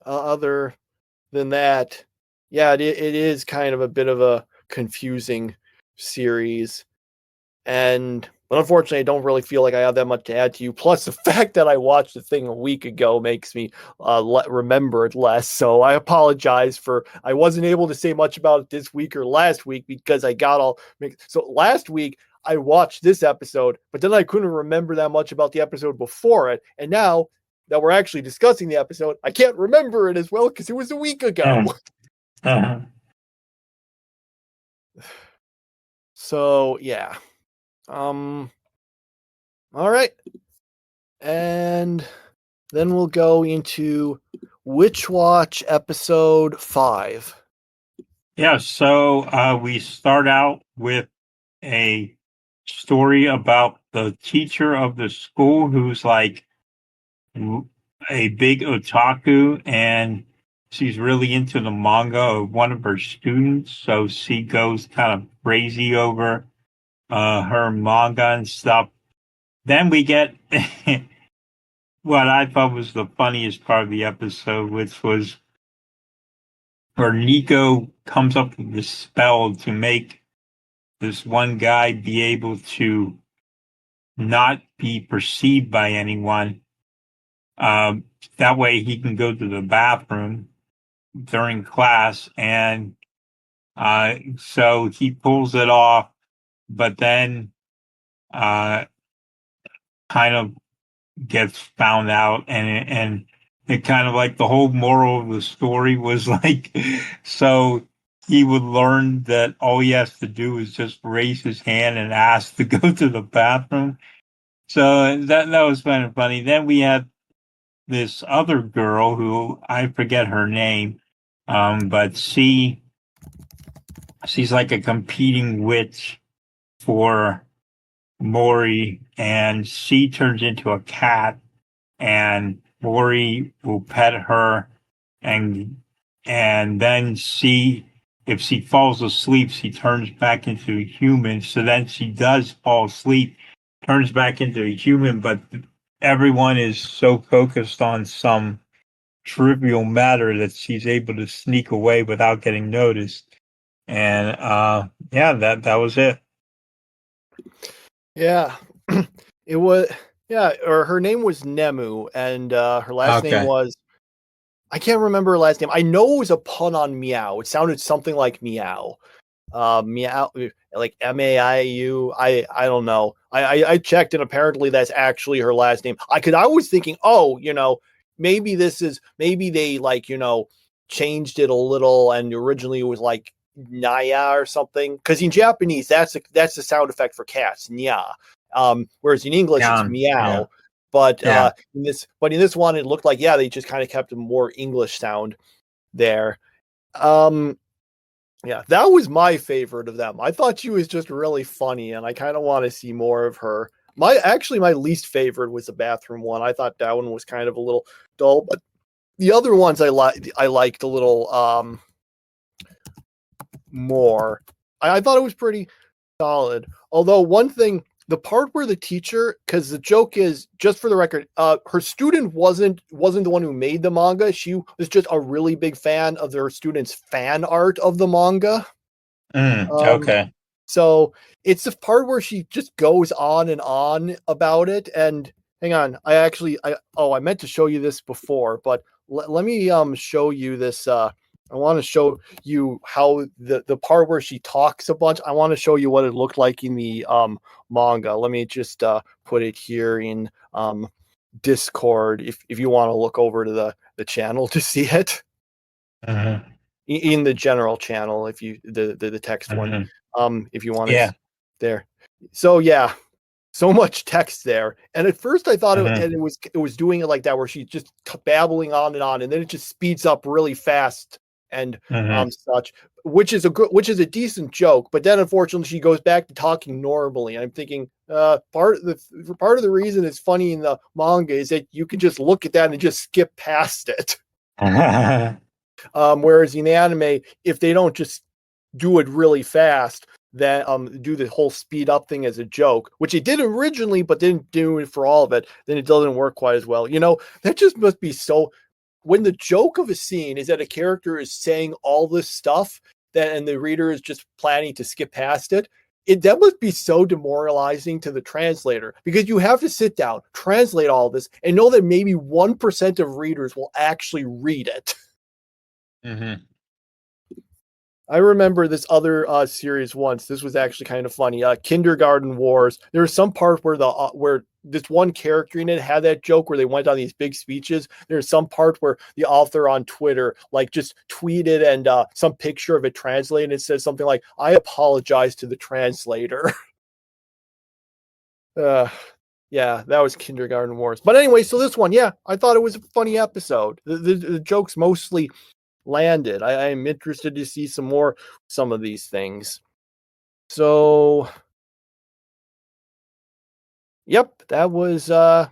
Other than that, yeah, it is kind of a bit of a confusing series. But unfortunately, I don't really feel like I have that much to add to you. Plus, the fact that I watched the thing a week ago makes me remember it less. So I apologize I wasn't able to say much about it this week or last week because I got all mixed. So last week, I watched this episode, but then I couldn't remember that much about the episode before it. And now that we're actually discussing the episode, I can't remember it as well because it was a week ago. So, yeah. All right. And then we'll go into Witch Watch episode 5. Yeah, so we start out with a story about the teacher of the school who's a big otaku, and she's really into the manga of one of her students. So she goes kind of crazy over her manga and stuff. Then we get what I thought was the funniest part of the episode, which was where Nico comes up with this spell to make this one guy be able to not be perceived by anyone. That way he can go to the bathroom during class. And so he pulls it off, but then kind of gets found out, and it kind of like the whole moral of the story was like, so he would learn that all he has to do is just raise his hand and ask to go to the bathroom. So that was kind of funny. Then we had this other girl who I forget her name, but she's like a competing witch for Mori, and she turns into a cat, and Mori will pet her, and then if she falls asleep, she turns back into a human. So then she does fall asleep, turns back into a human, but everyone is so focused on some trivial matter that she's able to sneak away without getting noticed. And yeah, that was it. Yeah, it was. Yeah, or her name was Nemu, and her last name was. I can't remember her last name. I know it was a pun on Meow. It sounded something like Meow. Meow, like Maiu. I don't know. I checked, and apparently that's actually her last name. I was thinking, oh, maybe they like changed it a little, and originally it was like Naya or something. Because in Japanese, that's the sound effect for cats, Nya. Whereas in English it's Meow. Yeah. But Yeah. in this one, it looked like they just kind of kept a more English sound there. Yeah, that was my favorite of them. I thought she was just really funny, and I kind of want to see more of her. My least favorite was the bathroom one. I thought that one was kind of a little dull, but the other ones I liked a little more. I thought it was pretty solid. Although one thing, the part where the teacher, because the joke is, just for the record, her student wasn't the one who made the manga. She was just a really big fan of their student's fan art of the manga. Okay. So it's the part where she just goes on and on about it. And hang on, I meant to show you this before, but let me show you this. I want to show you how the part where she talks a bunch. I want to show you what it looked like in the manga. Let me just put it here in Discord if you want to look over to the channel to see it. Mm-hmm. In the general channel, if you the text one, if you want to there. So yeah, so much text there. And at first I thought it was doing it like that, where she's just babbling on, and then it just speeds up really fast and such, which is a decent joke. But then unfortunately she goes back to talking normally. I'm thinking part of the reason it's funny in the manga is that you can just look at that and just skip past it. Whereas in the anime, if they don't just do it really fast, then do the whole speed up thing as a joke, which it did originally, but didn't do it for all of it, then it doesn't work quite as well. That just must be so. When the joke of a scene is that a character is saying all this stuff and the reader is just planning to skip past it, that must be so demoralizing to the translator, because you have to sit down, translate all this, and know that maybe 1% of readers will actually read it. Mm-hmm. I remember this other series once. This was actually kind of funny. Kindergarten Wars. There was some part where where this one character in it had that joke where they went on these big speeches. There's some part where the author on Twitter just tweeted and some picture of it translated. It says something like, "I apologize to the translator." Yeah, that was Kindergarten Wars. But anyway, so this one, yeah, I thought it was a funny episode. The jokes mostly landed. I am interested to see some of these things. So yep, that was I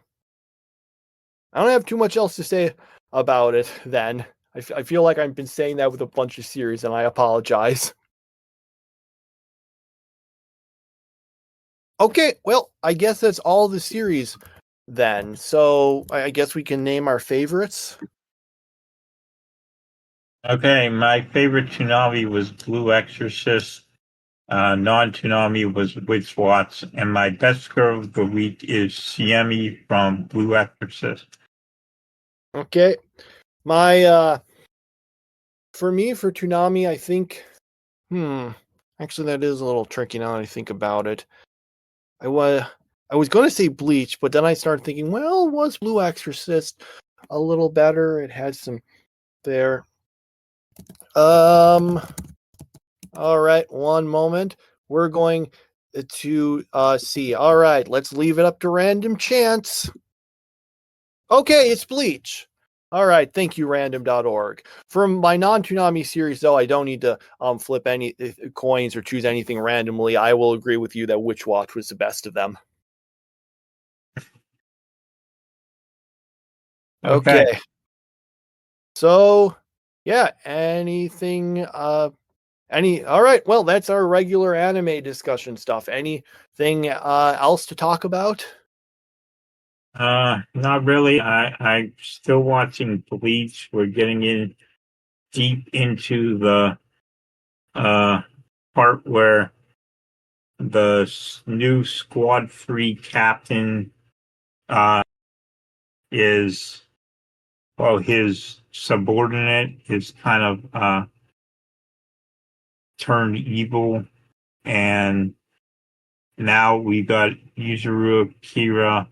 don't have too much else to say about it then. I feel like I've been saying that with a bunch of series, and I apologize. Okay, well, I guess that's all the series then. So I guess we can name our favorites. Okay, my favorite Toonami was Blue Exorcist. Non-Toonami was Witch Watts, and my best girl of the week is Siemi from Blue Exorcist. Okay, for Toonami, I think, actually that is a little tricky now that I think about it. I was going to say Bleach, but then I started thinking, well, was Blue Exorcist a little better? It had some there. All right, one moment. We're going to see. All right, let's leave it up to random chance. Okay, it's Bleach. All right, thank you, random.org. From my non-Toonami series, though, I don't need to flip any coins or choose anything randomly. I will agree with you that Witch Watch was the best of them. Okay. So, yeah, anything all right, well, that's our regular anime discussion stuff. Anything else to talk about? Not really. I'm still watching Bleach. We're getting in deep into the part where the new Squad 3 captain is, well, his subordinate is kind of turned evil, and now we got Yuzuru Akira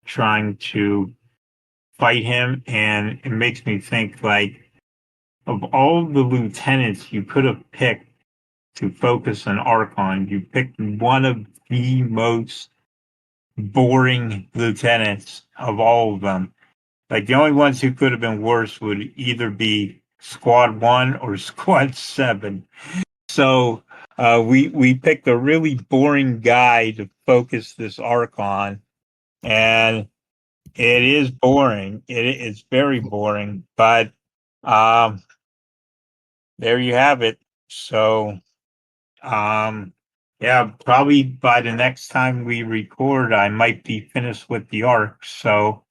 trying to fight him, and it makes me think, like, of all the lieutenants you could have picked to focus an arc on, you picked one of the most boring lieutenants of all of them. Like, the only ones who could have been worse would either be Squad 1 or Squad 7. So we picked a really boring guy to focus this arc on, and it is boring. It's very boring, but there you have it. So yeah, probably by the next time we record, I might be finished with the arc, so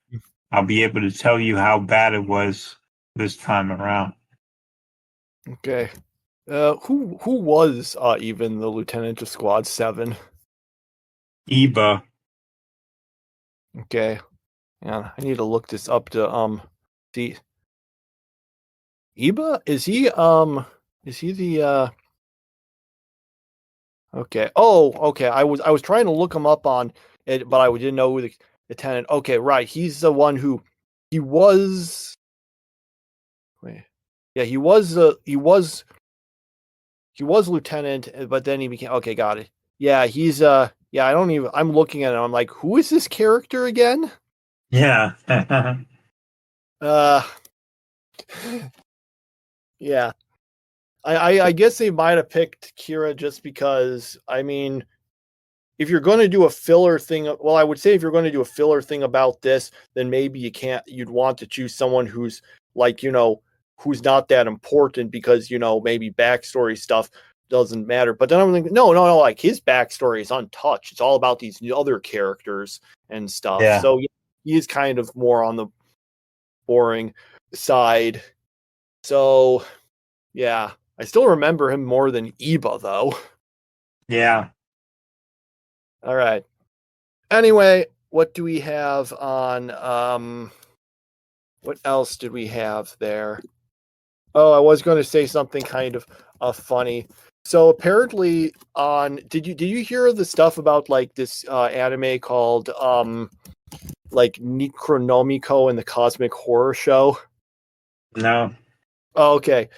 I'll be able to tell you how bad it was this time around. Okay. Who was even the lieutenant of Squad 7? Iba. Okay. Yeah, I need to look this up to see. Iba? Is he the okay. Oh, okay. I was trying to look him up on it, but I didn't know who the lieutenant. Okay, right. He's the one who he was wait. Yeah, he was lieutenant, but then he became okay, got it. Yeah, he's yeah, I'm looking at it, I'm like, who is this character again? Yeah. Uh yeah. I guess they might have picked Kira just because, I mean, if you're going to do a filler thing, well, I would say if you're going to do a filler thing about this, then maybe you'd want to choose someone who's like, who's not that important because, maybe backstory stuff doesn't matter. But then I'm like, no, like his backstory is untouched. It's all about these other characters and stuff. Yeah. So he is kind of more on the boring side. So, yeah. I still remember him more than Iba, though. Yeah. All right. Anyway, what do we have on what else did we have there? Oh, I was going to say something kind of funny. So apparently did you hear the stuff about like this anime called like Necronomicon and the Cosmic Horror Show? No. Oh, okay.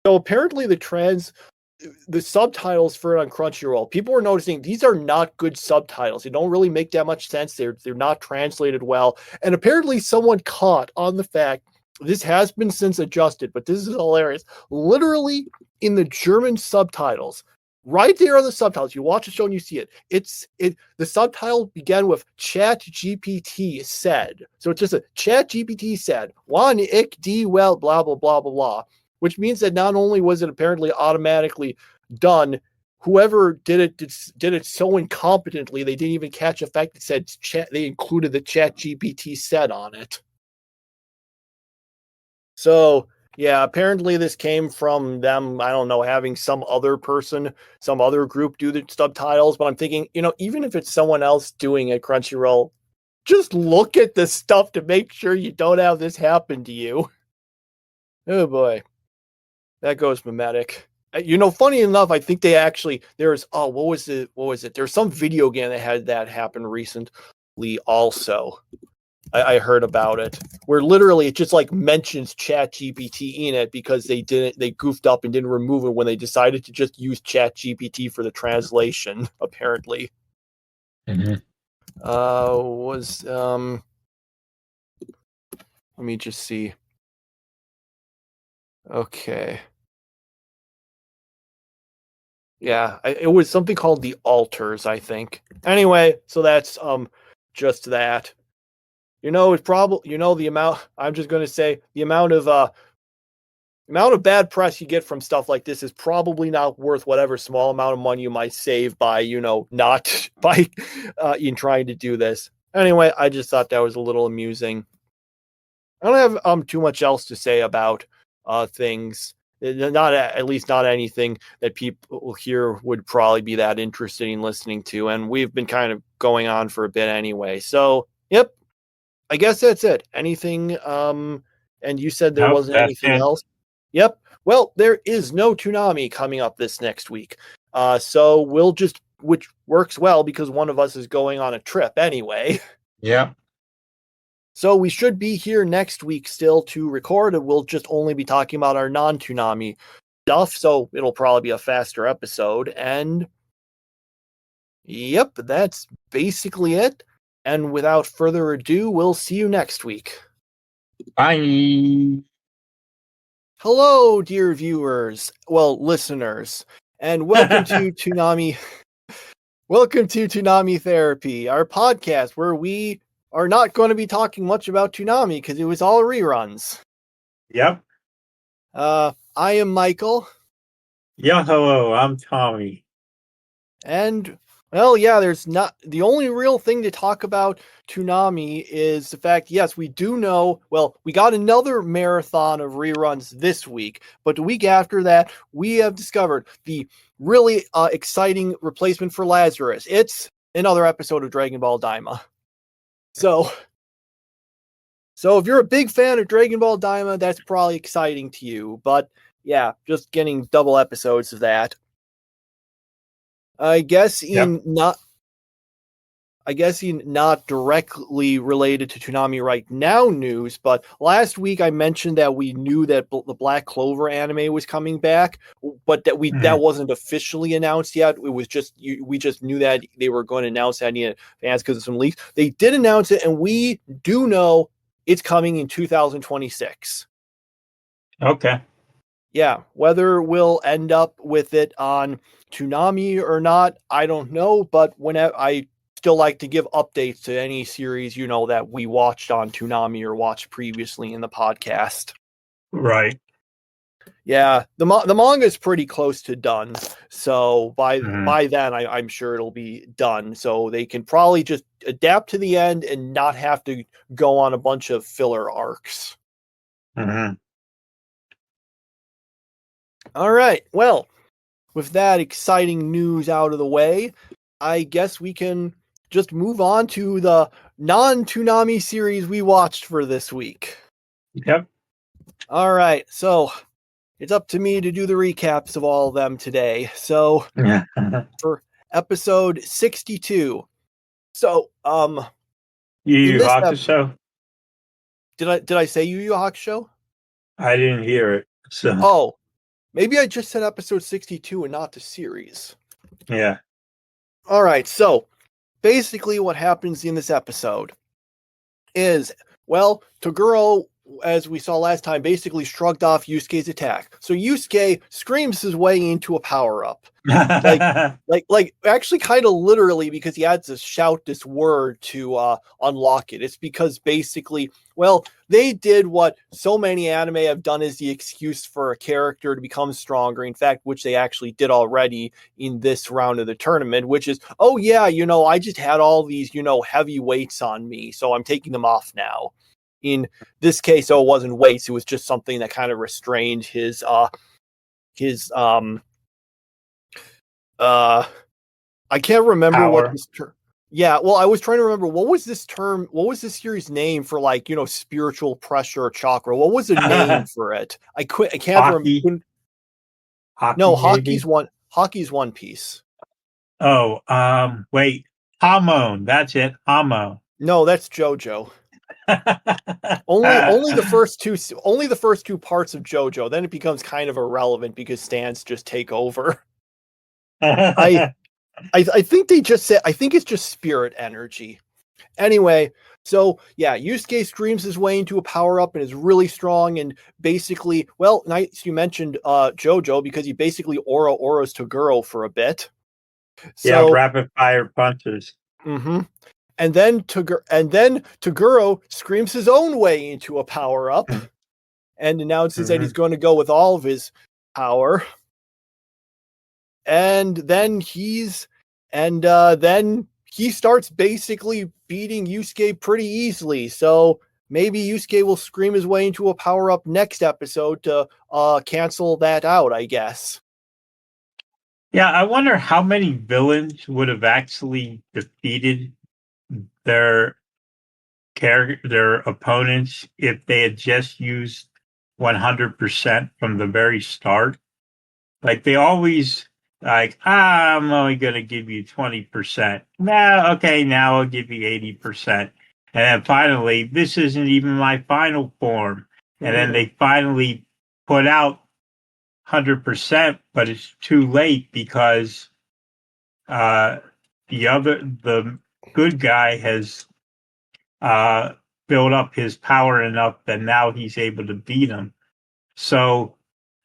So apparently the subtitles for it on Crunchyroll, people were noticing these are not good subtitles. They don't really make that much sense. They're not translated well. And apparently someone caught on the fact this has been since adjusted, but this is hilarious. Literally in the German subtitles, right there on the subtitles, you watch the show and you see it. The subtitle began with Chat GPT said. So it's just a Chat GPT said, one ik die well, blah, blah, blah, blah, blah. Which means that not only was it apparently automatically done, whoever did it so incompetently they didn't even catch the fact that said chat. They included the Chat GPT said on it. So yeah, apparently this came from them. I don't know, having some other group do the subtitles. But I'm thinking, even if it's someone else doing it, Crunchyroll, just look at this stuff to make sure you don't have this happen to you. Oh boy. That goes mimetic. Funny enough, I think they actually what was it? There's some video game that had that happen also. I heard about it, where literally it just like mentions ChatGPT in it because they goofed up and didn't remove it when they decided to just use ChatGPT for the translation, apparently. Mm-hmm. Let me just see. Okay. Yeah, it was something called the Altars, I think. Anyway, so that's just that. It's probably the amount. I'm just going to say the amount of bad press you get from stuff like this is probably not worth whatever small amount of money you might save by not by in trying to do this. Anyway, I just thought that was a little amusing. I don't have too much else to say about things. Not at least not anything that people here would probably be that interested in listening to, and we've been kind of going on for a bit anyway. So, yep, I guess that's it. Anything? And you said there wasn't anything else. Yep. Well, there is no Toonami coming up this next week. So we'll just, which works well because one of us is going on a trip anyway. Yeah. So we should be here next week still to record, and we'll just only be talking about our non-Toonami stuff, so it'll probably be a faster episode. And yep, that's basically it. And without further ado, we'll see you next week. Bye. Hello, dear viewers, listeners, and welcome to Toonami. Welcome to Toonami Therapy, our podcast where we are not going to be talking much about Toonami because it was all reruns. Yep. I am Michael. Yeah, hello, I'm Tommy. And, there's not... The only real thing to talk about Toonami is the fact, yes, we do know... we got another marathon of reruns this week, but the week after that, we have discovered the really exciting replacement for Lazarus. It's another episode of Dragon Ball Daima. So if you're a big fan of Dragon Ball Daima, that's probably exciting to you. But yeah, just getting double episodes of that. I guess not directly related to Toonami right now news, but last week I mentioned that we knew that the Black Clover anime was coming back, but that wasn't officially announced yet. It was just we just knew that they were going to announce that in advance because of some leaks. They did announce it, and we do know it's coming in 2026. Okay. Yeah, whether we'll end up with it on Toonami or not, I don't know, but whenever I still like to give updates to any series, that we watched on Toonami or watched previously in the podcast. Right. Yeah, the manga is pretty close to done. So by then, I'm sure it'll be done. So they can probably just adapt to the end and not have to go on a bunch of filler arcs. Mm-hmm. All right. Well, with that exciting news out of the way, I guess we can just move on to the non-Toonami series we watched for this week. Yep. All right. So it's up to me to do the recaps of all of them today. So for episode 62. So, Yu Hakusho. Did I say Yu Hakusho? I didn't hear it. So. Oh, maybe I just said episode 62 and not the series. Yeah. All right. So basically what happens in this episode is, Toguro, as we saw last time, basically shrugged off Yusuke's attack. So Yusuke screams his way into a power-up. like actually kind of literally, because he had to shout this word to unlock it. It's because basically, they did what so many anime have done as the excuse for a character to become stronger. In fact, which they actually did already in this round of the tournament, which is, I just had all these, heavy weights on me, so I'm taking them off now. In this case, it wasn't weights, it was just something that kind of restrained his I can't remember power. What this term. Yeah, I was trying to remember what was this series name for, spiritual pressure or chakra. What was the name for it? I can't remember. No, hockey's One Piece. Oh, wait. Hamon. That's it. Hamon. No, that's JoJo. Only the first two parts of JoJo. Then it becomes kind of irrelevant because stands just take over. I think they just said I think it's just spirit energy. Anyway, so yeah, Yusuke screams his way into a power up and is really strong and basically, well, nice you mentioned JoJo because he basically Oro's Toguro for a bit. Yeah, So rapid fire punches. and then Toguro screams his own way into a power up and announces that he's going to go with all of his power. And then then he starts basically beating Yusuke pretty easily. So maybe Yusuke will scream his way into a power up next episode to cancel that out, I guess. Yeah, I wonder how many villains would have actually defeated their opponents if they had just used 100% from the very start. Like they always I'm only going to give you 20%. Now, okay, now I'll give you 80%. And then finally, this isn't even my final form. And then they finally put out 100%, but it's too late because the good guy has built up his power enough that now he's able to beat him. So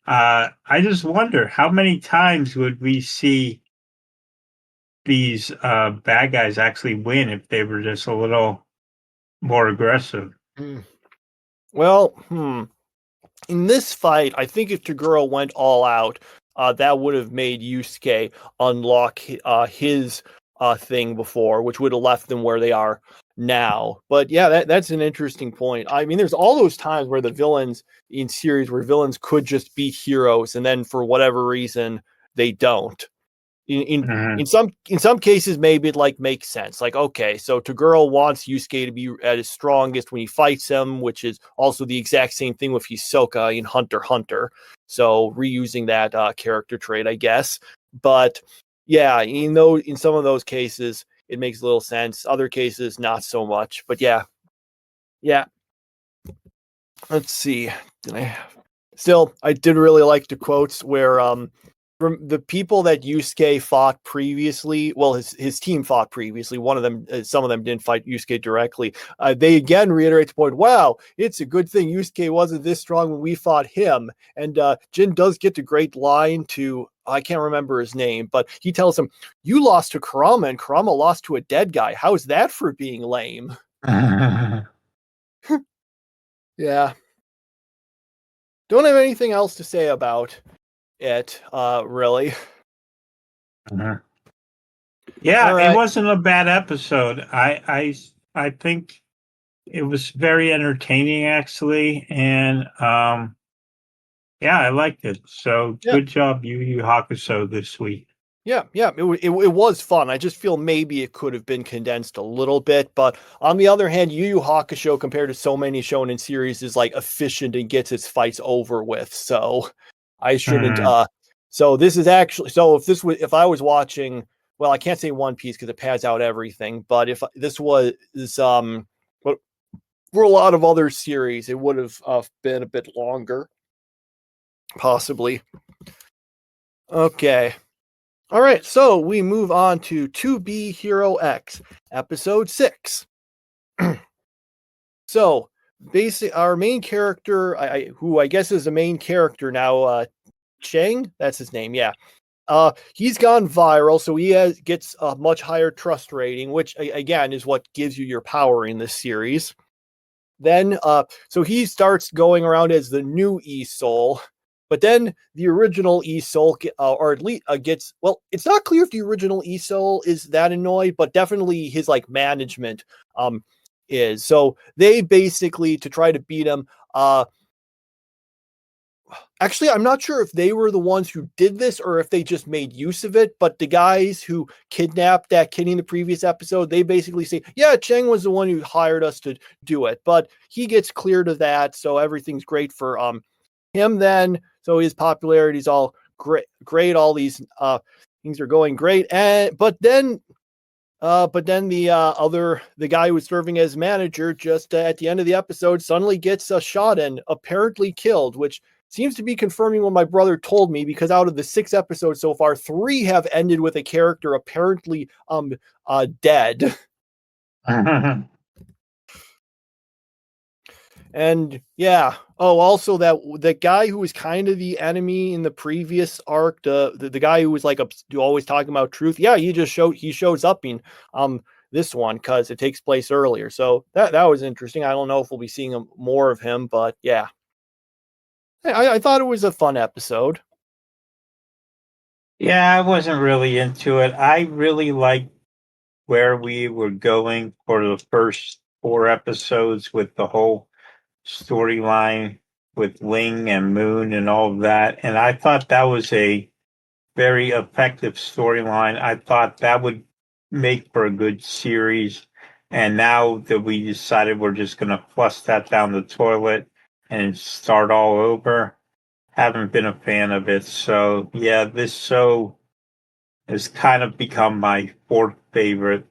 I just wonder how many times would we see these bad guys actually win if they were just a little more aggressive. Well, in this fight, I think if Toguro went all out, that would have made Yusuke unlock his thing before, which would have left them where they are now. But yeah, that's an interesting point. I mean, there's all those times where the villains in series where villains could just beat heroes, and then for whatever reason they don't. In some cases, maybe it like makes sense. Like, okay, so Toguro wants Yusuke to be at his strongest when he fights him, which is also the exact same thing with Hisoka in Hunter x Hunter. So reusing that character trait, I guess. But yeah, in some of those cases, it makes a little sense. Other cases, not so much. But yeah. Let's see. I did really like the quotes where from the people that Yusuke fought previously, well, his team fought previously. One of them, some of them didn't fight Yusuke directly. They again reiterate the point. Wow, it's a good thing Yusuke wasn't this strong when we fought him. And Jin does get the great line to, I can't remember his name, but he tells him, "You lost to Kurama, and Kurama lost to a dead guy. How's that for being lame?" Yeah. Don't have anything else to say about it, really. Yeah, right. It wasn't a bad episode. I think it was very entertaining actually, and yeah, I liked it. So good job, Yu Hakusho this week. Yeah, it was fun. I just feel maybe it could have been condensed a little bit, but on the other hand, Yu Hakusho compared to so many shonen series is like efficient and gets its fights over with. So I shouldn't. So this is actually if I was watching, well, I can't say One Piece because it pads out everything, but if this was but for a lot of other series, it would have been a bit longer, possibly. Okay. All right, so we move on to 2B Hero X, episode 6. So, basically, our main character, who I guess is the main character now, Cheng, that's his name, yeah. He's gone viral, so he gets a much higher trust rating, which, again, is what gives you your power in this series. Then, so he starts going around as the new E-Soul. But then the original E-Soul, or at least gets, well, it's not clear if the original E-Soul is that annoyed, but definitely his like management is. So they basically, to try to beat him, actually, I'm not sure if they were the ones who did this or if they just made use of it, but the guys who kidnapped that kid in the previous episode, they basically say, yeah, Cheng was the one who hired us to do it, but he gets cleared of that, so everything's great for him then. So his popularity is all great. All these things are going great. But then But then the guy who was serving as manager just at the end of the episode suddenly gets shot and apparently killed, which seems to be confirming what my brother told me, because out of the 6 episodes so far, 3 have ended with a character apparently dead. And yeah. Oh, also that guy who was kind of the enemy in the previous arc, the guy who was like always talking about truth. Yeah, he shows up in this one because it takes place earlier. So that was interesting. I don't know if we'll be seeing more of him, but yeah. I thought it was a fun episode. Yeah, I wasn't really into it. I really liked where we were going for the first 4 episodes with the whole storyline with Ling and Moon and all of that. And I thought that was a very effective storyline. I thought that would make for a good series. And now that we decided we're just going to flush that down the toilet and start all over, haven't been a fan of it. So, yeah, this show has kind of become my 4th favorite.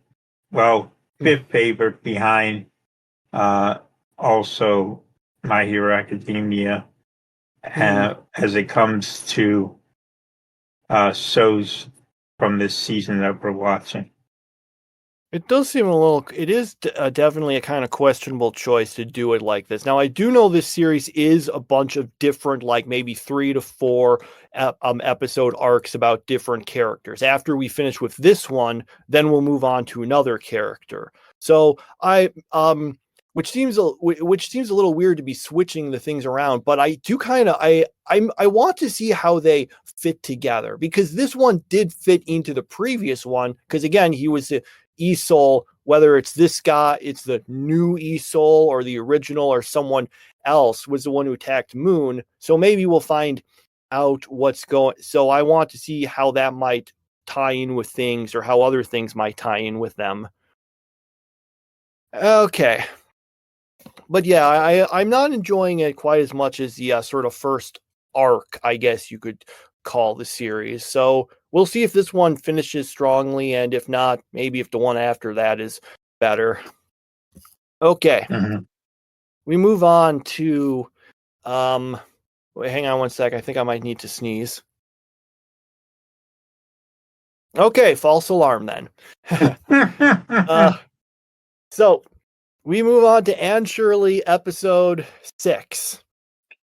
Well, 5th favorite behind also My Hero Academia as it comes to shows from this season that we're watching. It does seem it is definitely a kind of questionable choice to do it like this. Now, I do know this series is a bunch of different, like maybe 3 to 4 episode arcs about different characters. After we finish with this one, then we'll move on to another character. So which seems a little weird to be switching the things around, but I do kind of I want to see how they fit together, because this one did fit into the previous one, because again, he was E-Soul, whether it's this guy, it's the new E-Soul or the original or someone else was the one who attacked Moon. So maybe we'll find out what's going. So I want to see how that might tie in with things, or how other things might tie in with them. Okay. But yeah, I'm not enjoying it quite as much as the sort of first arc, I guess you could call the series. So we'll see if this one finishes strongly, and if not, maybe if the one after that is better. Okay. We move on to wait, hang on one sec. I think I might need to sneeze. Okay, false alarm then. So we move on to Anne Shirley episode 6.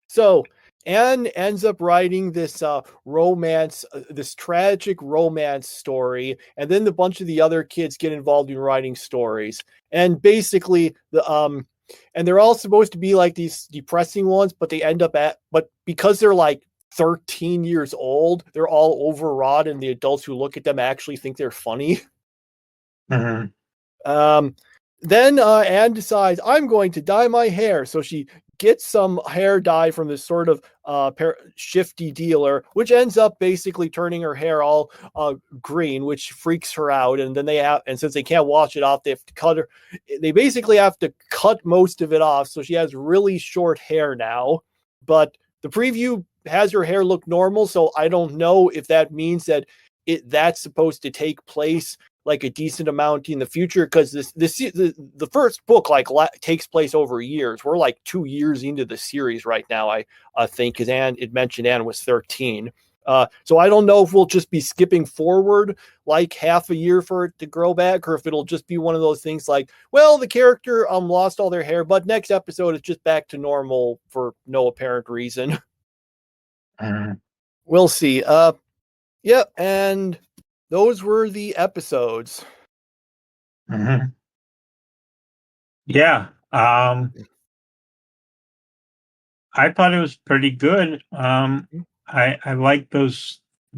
So Anne ends up writing this romance, this tragic romance story, and then a bunch of the other kids get involved in writing stories. And basically, and they're all supposed to be like these depressing ones, but they end up but because they're like 13 years old, they're all overwrought, and the adults who look at them actually think they're funny. Then Anne decides, I'm going to dye my hair. So she gets some hair dye from this sort of shifty dealer, which ends up basically turning her hair all green, which freaks her out. And then and since they can't wash it off, they have to cut her. They basically have to cut most of it off. So she has really short hair now. But the preview has her hair look normal. So I don't know if that means that that's supposed to take place like a decent amount in the future, because the first book takes place over years. We're like 2 years into the series right now, I think, because it mentioned Anne was 13. So I don't know if we'll just be skipping forward like half a year for it to grow back, or if it'll just be one of those things like, well, the character lost all their hair, but next episode it's just back to normal for no apparent reason. We'll see. Yeah, and those were the episodes. Yeah. I thought it was pretty good. I like the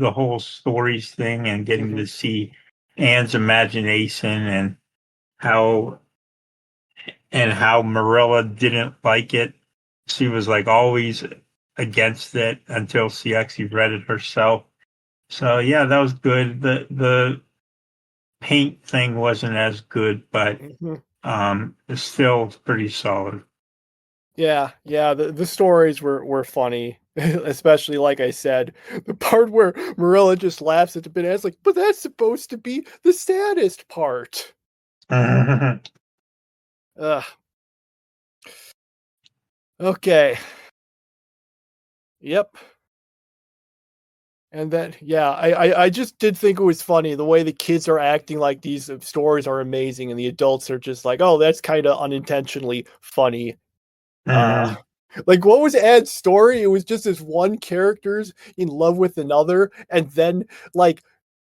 whole stories thing, and getting to see Anne's imagination, and how Marilla didn't like it. She was like always against it until she actually read it herself. So yeah, that was good. The paint thing wasn't as good, but it's still pretty solid. Yeah, the stories were funny. Especially, like I said, the part where Marilla just laughs at the bananas, like, but that's supposed to be the saddest part. Ugh. Okay. Yep. And then, yeah, I just did think it was funny the way the kids are acting like these stories are amazing, and the adults are just like, oh, that's kind of unintentionally funny. Like, what was Ad's story? It was just this one character's in love with another, and then like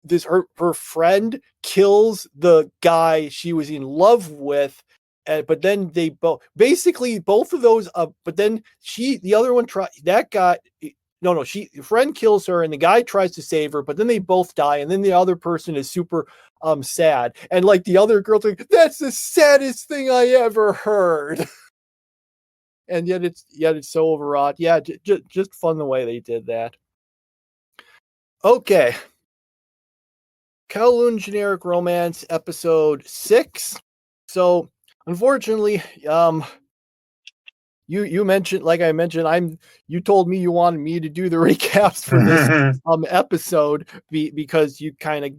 this her friend kills the guy she was in love with, but then they both of those but then the other one that guy no the friend kills her and the guy tries to save her, but then they both die, and then the other person is super sad, and like the other girl's like, that's the saddest thing I ever heard. And yet it's so overwrought. Yeah, just fun the way they did that. Okay. Kowloon Generic Romance episode 6. So unfortunately, you mentioned, like I mentioned, you told me you wanted me to do the recaps for this episode because you kind of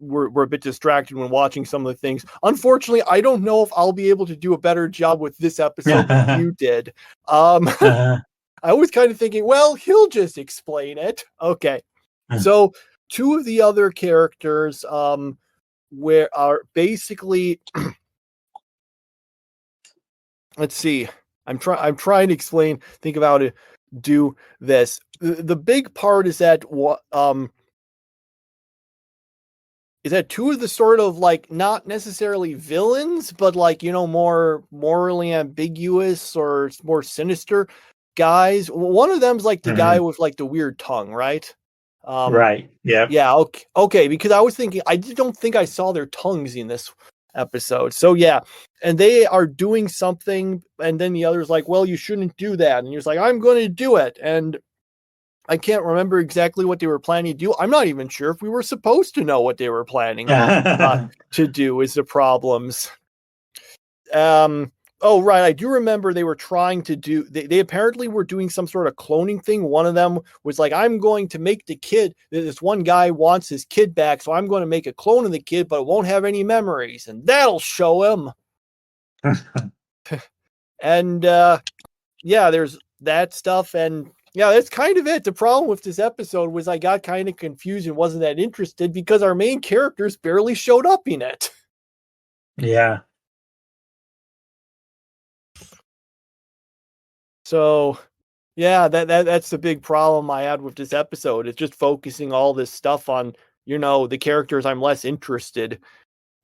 were a bit distracted when watching some of the things. Unfortunately, I don't know if I'll be able to do a better job with this episode than you did. I was kind of thinking, well, he'll just explain it. Okay. So 2 of the other characters where are basically let's see. I'm trying to think of how to do this. The big part is that is that 2 of the sort of like not necessarily villains, but like, more morally ambiguous or more sinister guys. One of them's like the guy with like the weird tongue, right? Right. Yeah. Yeah. Okay. Because I was thinking, I don't think I saw their tongues in this episode. So yeah, and they are doing something, and then the other's like, well, you shouldn't do that, and he's like, I'm going to do it, and I can't remember exactly what they were planning to do. I'm not even sure if we were supposed to know what they were planning to do is the problems. Oh, right. I do remember they were trying to do, they apparently were doing some sort of cloning thing. One of them was like, I'm going to make the kid, this one guy wants his kid back, so I'm going to make a clone of the kid, but it won't have any memories, and that'll show him. And yeah, there's that stuff, and yeah, that's kind of it. The problem with this episode was I got kind of confused and wasn't that interested because our main characters barely showed up in it. Yeah. So, yeah, that's the big problem I had with this episode. It's just focusing all this stuff on, the characters I'm less interested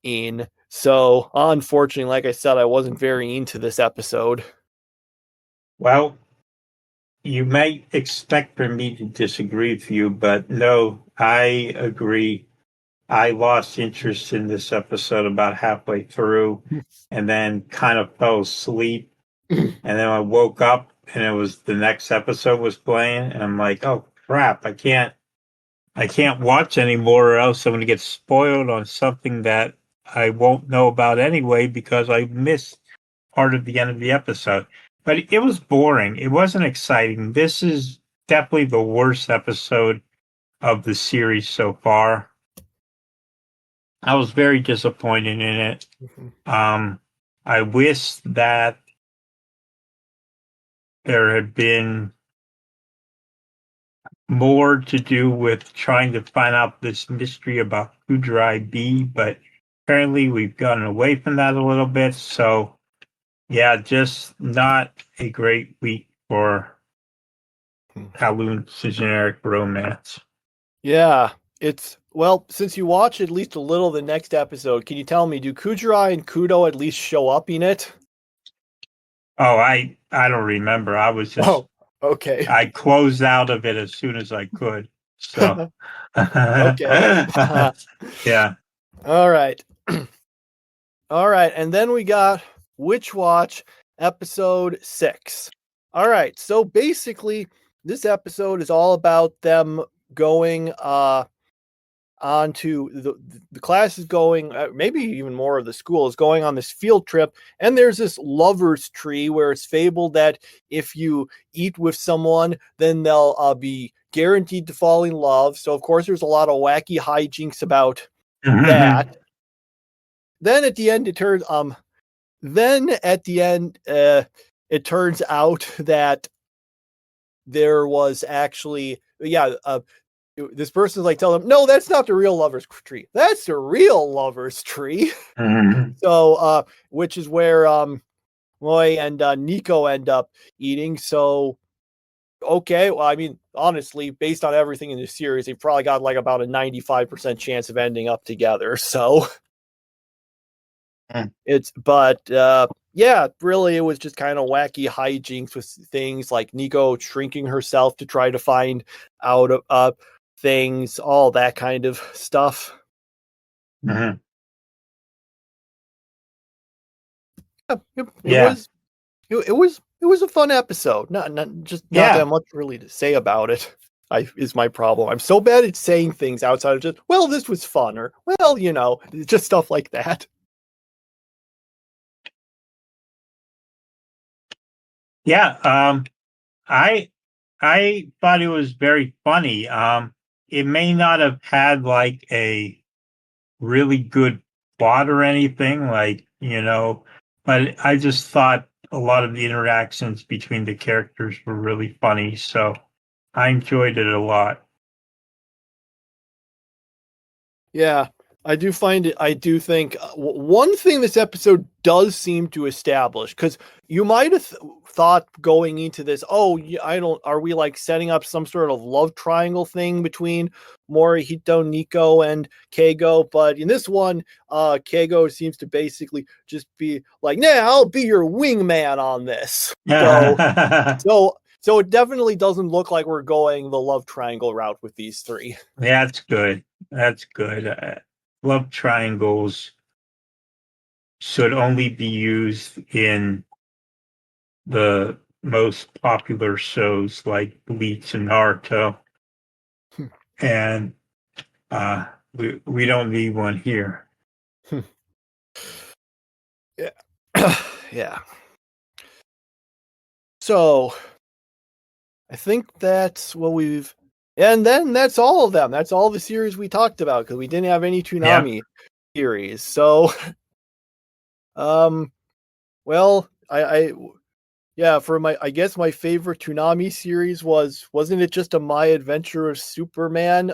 in. So, unfortunately, like I said, I wasn't very into this episode. Well, you might expect for me to disagree with you, but no, I agree. I lost interest in this episode about halfway through and then kind of fell asleep. And then I woke up and it was the next episode was playing, and I'm like, oh crap, I can't watch anymore, or else I'm going to get spoiled on something that I won't know about anyway because I missed part of the end of the episode. But it was boring. It wasn't exciting. This is definitely the worst episode of the series so far. I was very disappointed in it. I wish that there had been more to do with trying to find out this mystery about who Dry B, but apparently we've gotten away from that a little bit. So, yeah, just not a great week for Kowloon's Generic Romance. Yeah, well, since you watch at least a little of the next episode, can you tell me, do Kujirai and Kudo at least show up in it? Oh, I don't remember. I was just okay. I closed out of it as soon as I could. So okay. Yeah. All right. All right, and then we got Witch Watch episode 6. All right, so basically this episode is all about them going onto the class is going, maybe even more of the school is going on this field trip, and there's this lover's tree where it's fabled that if you eat with someone, then they'll be guaranteed to fall in love. So of course there's a lot of wacky hijinks about that. Then at the end it turns it turns out that there was actually this person's like telling them, no, that's not the real lover's tree. That's the real lover's tree. So, which is where Roy and Nico end up eating. So, okay, well, I mean, honestly, based on everything in the series, they probably got like about a 95% chance of ending up together. So, really, it was just kind of wacky hijinks with things like Nico shrinking herself to try to find out things, all that kind of stuff. It was a fun episode. Not that much really to say about it. Is my problem. I'm so bad at saying things outside of just, well, this was fun, or, well, just stuff like that. Yeah, I thought it was very funny. It may not have had like a really good plot or anything, but I just thought a lot of the interactions between the characters were really funny, so I enjoyed it a lot. Yeah, I do think one thing this episode does seem to establish, because you might have thought going into this, are we like setting up some sort of love triangle thing between Morihito, Nico, and Keigo? But in this one, Keigo seems to basically just be like, nah, I'll be your wingman on this. So it definitely doesn't look like we're going the love triangle route with these three. Yeah, that's good. That's good. Love triangles should only be used in the most popular shows like Bleach and Naruto. And we don't need one here. Yeah. Yeah. So I think that's what and then that's all of them. That's all the series we talked about, because we didn't have any Toonami series. So, well, I guess my favorite Toonami series wasn't it just a My Adventure of Superman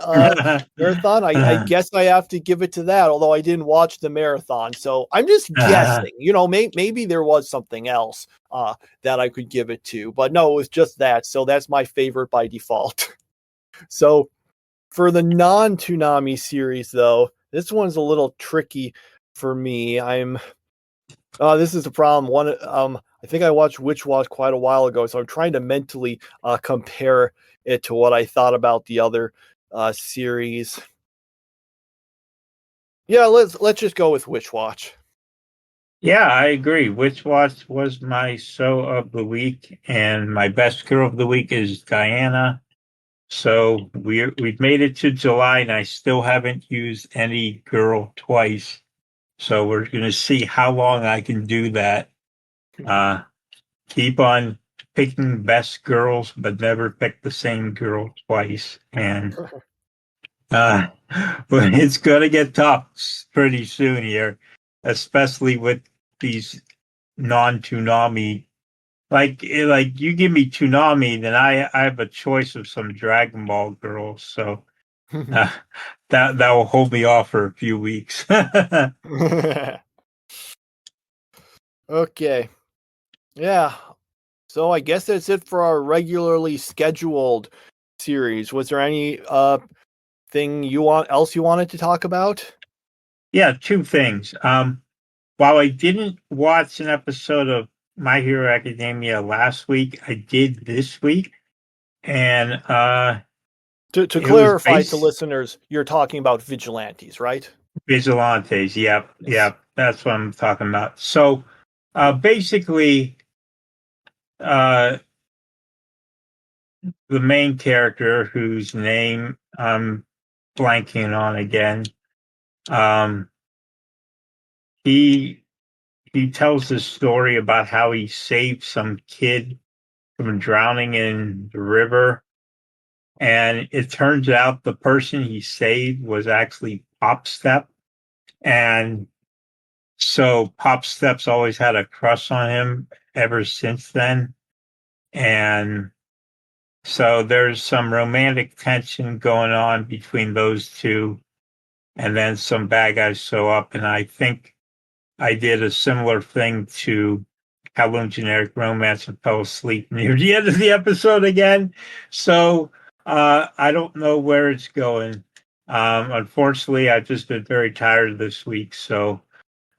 marathon? I guess I have to give it to that, although I didn't watch the marathon. So I'm just guessing, maybe there was something else that I could give it to, but no, it was just that. So that's my favorite by default. So for the non-Toonami series, though, this one's a little tricky for me. This is the problem. I think I watched Witch Watch quite a while ago, so I'm trying to mentally compare it to what I thought about the other series. Yeah, let's just go with Witch Watch. Yeah, I agree. Witch Watch was my show of the week, and my best girl of the week is Diana. So we've made it to July, and I still haven't used any girl twice. So we're going to see how long I can do that. Keep on picking best girls, but never pick the same girl twice. And but it's going to get tough pretty soon here, especially with these non-Toonami. Like you give me Toonami, then I have a choice of some Dragon Ball girls. So that will hold me off for a few weeks. Okay. Yeah. So I guess that's it for our regularly scheduled series. Was there any thing else you wanted to talk about? Yeah, two things. While I didn't watch an episode of My Hero Academia last week, I did this week. And to clarify to listeners, you're talking about Vigilantes, right? Vigilantes, yep. That's what I'm talking about. So basically, the main character, whose name I'm blanking on again. He tells this story about how he saved some kid from drowning in the river. And it turns out the person he saved was actually Pop Step. And so Pop Step's always had a crush on him ever since then. And so there's some romantic tension going on between those two. And then some bad guys show up. And I think I did a similar thing to Kowloon Generic Romance and fell asleep near the end of the episode again. So I don't know where it's going. Unfortunately, I've just been very tired this week. So,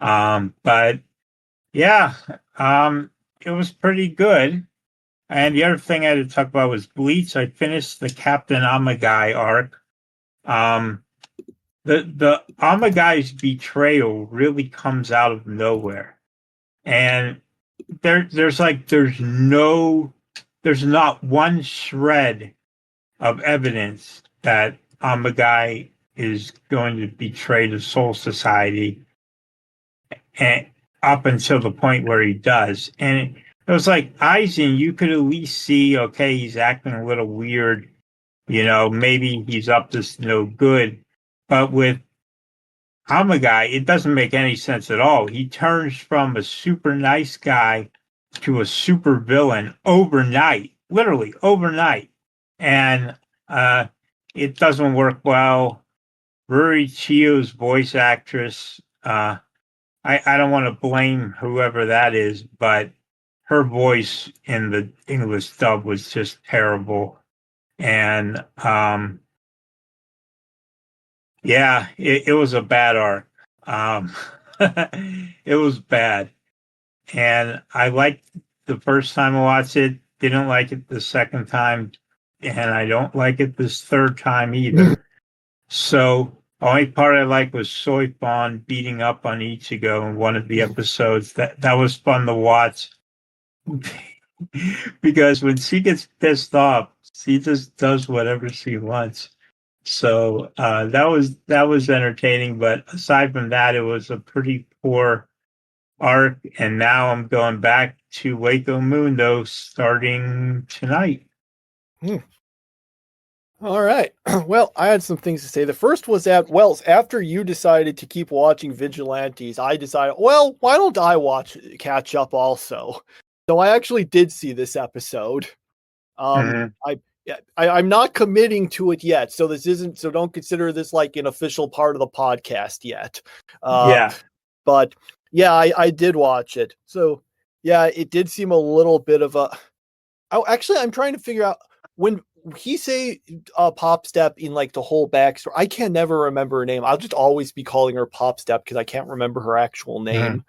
but yeah, it was pretty good. And the other thing I had to talk about was Bleach. I finished the Captain Amagai arc. The Amagai's betrayal really comes out of nowhere. And there's not one shred of evidence that Amagai is going to betray the Soul Society, and up until the point where he does. And it was like, Aizen, you could at least see, okay, he's acting a little weird, maybe he's up to no good. But with Amagai, it doesn't make any sense at all. He turns from a super nice guy to a super villain overnight, literally overnight. And it doesn't work well. Ruri Chio's voice actress, I don't want to blame whoever that is, but her voice in the English dub was just terrible. And yeah, it was a bad arc. It was bad. And I liked the first time I watched it, didn't like it the second time, and I don't like it this third time either. So the only part I liked was Soifon beating up on Ichigo in one of the episodes. That was fun to watch. Because when she gets pissed off, she just does whatever she wants. So that was entertaining, but aside from that, it was a pretty poor arc. And now I'm going back to Waco Mundo starting tonight. All right. Well, I had some things to say. The first was that, Wells, after you decided to keep watching Vigilantes, I decided, well, why don't I catch up also? So I actually did see this episode. I'm not committing to it yet, so don't consider this like an official part of the podcast yet. But yeah, I did watch it. So yeah, it did seem a little bit of a. Actually, I'm trying to figure out when he say Pop Step in like the whole backstory. I can never remember her name. I'll just always be calling her Pop Step because I can't remember her actual name.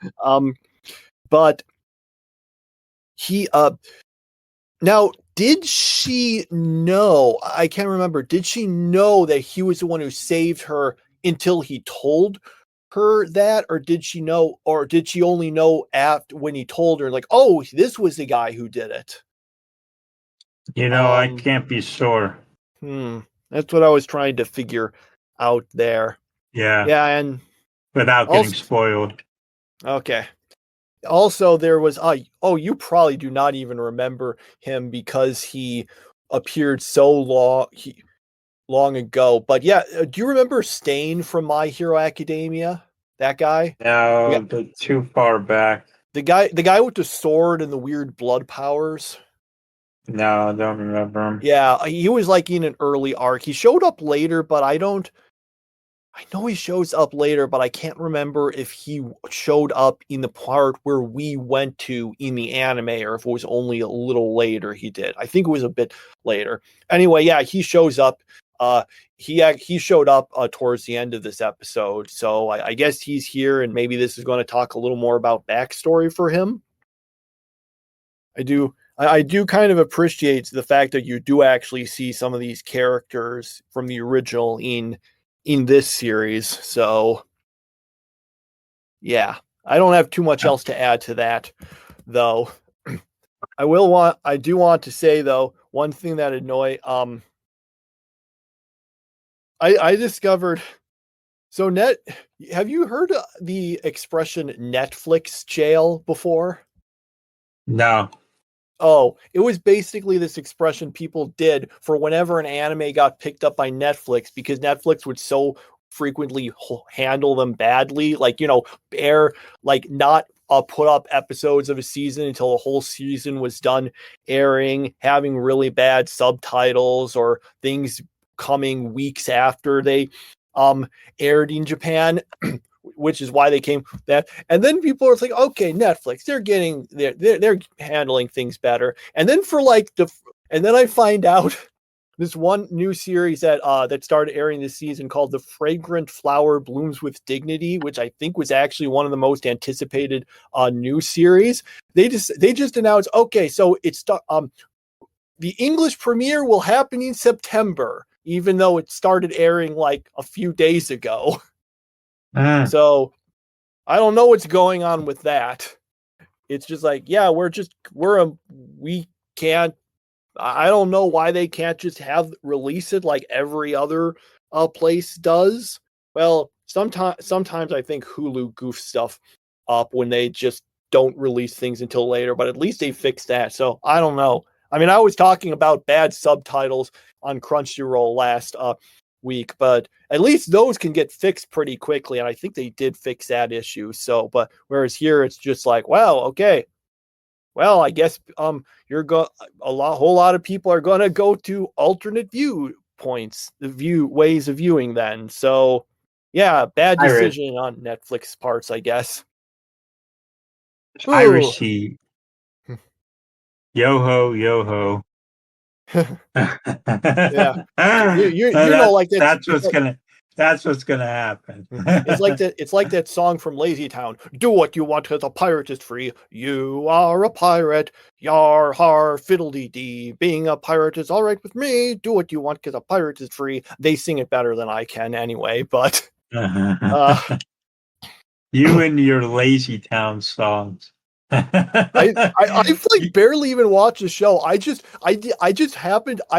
But he now, did she know? I can't remember. Did she know that he was the one who saved her until he told her that, or did she know, or did she only know after when he told her, like, oh, this was the guy who did it? I can't be sure. That's what I was trying to figure out there. Yeah, and without getting spoiled. Okay. Also, there was you probably do not even remember him because he appeared so long ago. But yeah, do you remember Stain from My Hero Academia? That guy? No, too far back. The guy with the sword and the weird blood powers. No, I don't remember him. Yeah, he was like in an early arc. He showed up later, but I know he shows up later, but I can't remember if he showed up in the part where we went to in the anime or if it was only a little later he did. I think it was a bit later. Anyway, yeah, he shows up. He showed up towards the end of this episode. So I guess he's here, and maybe this is going to talk a little more about backstory for him. I do kind of appreciate the fact that you do actually see some of these characters from the original in this series. So yeah, I don't have too much else to add to that, though. I do want to say though, one thing that I discovered. So have you heard the expression Netflix jail before? No. Oh, it was basically this expression people did for whenever an anime got picked up by Netflix because Netflix would so frequently handle them badly, like, air, like not put up episodes of a season until a whole season was done airing, having really bad subtitles or things coming weeks after they aired in Japan. Which is why they came that. And then people are like, okay, Netflix, they're handling things better. And then and then I find out this one new series that started airing this season called The Fragrant Flower Blooms with Dignity, which I think was actually one of the most anticipated new series. They just announced, okay, so it's the English premiere will happen in September, even though it started airing like a few days ago. So I don't know what's going on with that. It's just like, yeah, we can't. I don't know why they can't just release it like every other place does. Well, sometimes I think Hulu goofs stuff up when they just don't release things until later, but at least they fixed that. So I don't know. I mean, I was talking about bad subtitles on Crunchyroll last week, but at least those can get fixed pretty quickly, and I think they did fix that issue. So, but whereas here it's just like, well, okay, well, I guess whole lot of people are going to go to alternate viewpoints, ways of viewing then. So, yeah, bad decision on Netflix parts, I guess. Piracy. Yo ho, yo ho. Yeah, you know, like that's what's gonna happen. It's like that song from Lazy Town. Do what you want because a pirate is free. You are a pirate. Yar har fiddly dee. Being a pirate is all right with me. Do what you want because a pirate is free. They sing it better than I can anyway, but you and your Lazy Town songs. I've like barely even watched the show. I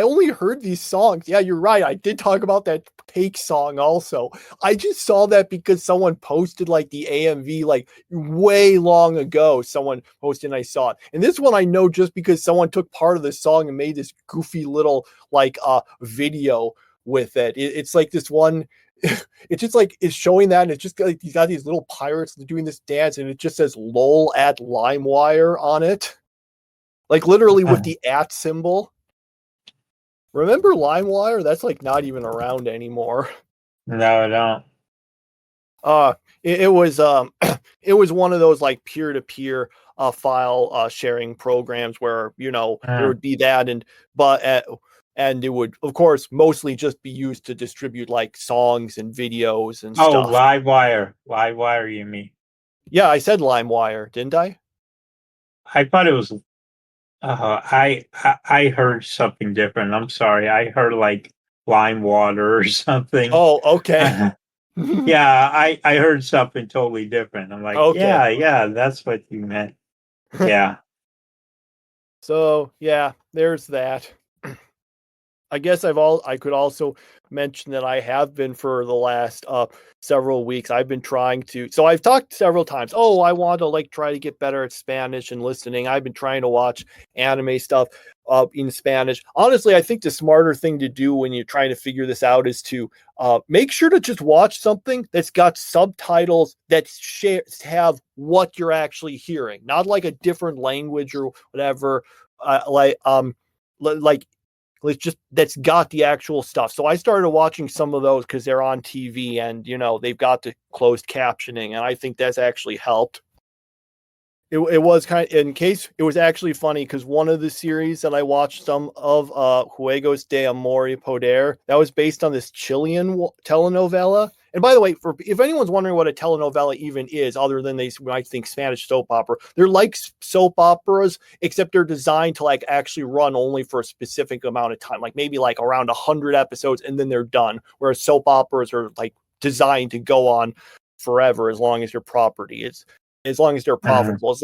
only heard these songs. Yeah, you're right. I did talk about that Take song also. I just saw that because someone posted like the AMV like way long ago. Someone posted and I saw it. And this one I know just because someone took part of the song and made this goofy little like video with it. It's like this one. It's just like it's showing that, and it's just like you got these little pirates doing this dance, and it just says "lol" at LimeWire on it, like literally with the @ symbol. Remember LimeWire? That's like not even around anymore. No, I don't. It was it was one of those like peer-to-peer file sharing programs where there would be that, and it would, of course, mostly just be used to distribute like songs and videos and stuff. Oh, LimeWire, you mean? Yeah, I said LimeWire, didn't I? I thought it was. I heard something different. I'm sorry. I heard like lime water or something. Oh, okay. Yeah, I heard something totally different. I'm like, okay. Yeah, that's what you meant. Yeah. So yeah, there's that. I guess I could also mention that I have been for the last several weeks. I've been trying to. So I've talked several times. Oh, I want to like try to get better at Spanish and listening. I've been trying to watch anime stuff in Spanish. Honestly, I think the smarter thing to do when you're trying to figure this out is to make sure to just watch something that's got subtitles that have what you're actually hearing, not like a different language or whatever. It's just that's got the actual stuff. So I started watching some of those because they're on TV and they've got the closed captioning, and I think that's actually helped. It was kind of, in case it was actually funny because one of the series that I watched some of, Juegos de Amor y Poder, that was based on this Chilean telenovela. And by the way, if anyone's wondering what a telenovela even is, other than they might think Spanish soap opera, they're like soap operas, except they're designed to like actually run only for a specific amount of time, like maybe like around 100 episodes, and then they're done. Whereas soap operas are like designed to go on forever as long as your property is. As long as they're profitable. It's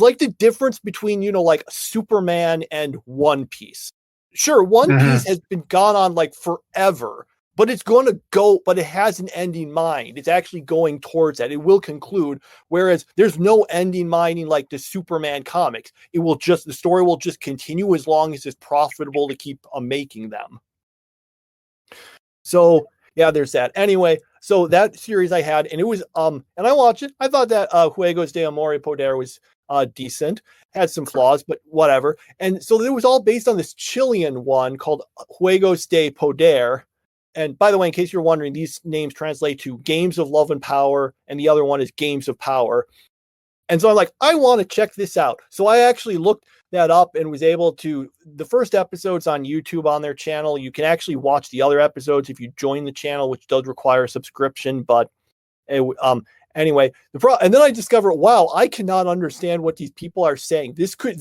like the difference between, like Superman and One Piece. Sure, One Piece has been gone on like forever, but it's going to go, but it has an end in mind. It's actually going towards that. It will conclude, whereas there's no end in mind in like the Superman comics. The story will just continue as long as it's profitable to keep making them. So yeah, there's that. Anyway, so that series I had, and it was, and I watched it. I thought that Juegos de Amor y Poder was decent, had some flaws, but whatever. And so it was all based on this Chilean one called Juegos de Poder. And by the way, in case you're wondering, these names translate to Games of Love and Power, and the other one is Games of Power. And so I'm like, I want to check this out. So I actually looked that up and was able to, the first episode's on YouTube on their channel. You can actually watch the other episodes if you join the channel, which does require a subscription. But anyway, and then I discovered, wow, I cannot understand what these people are saying. This could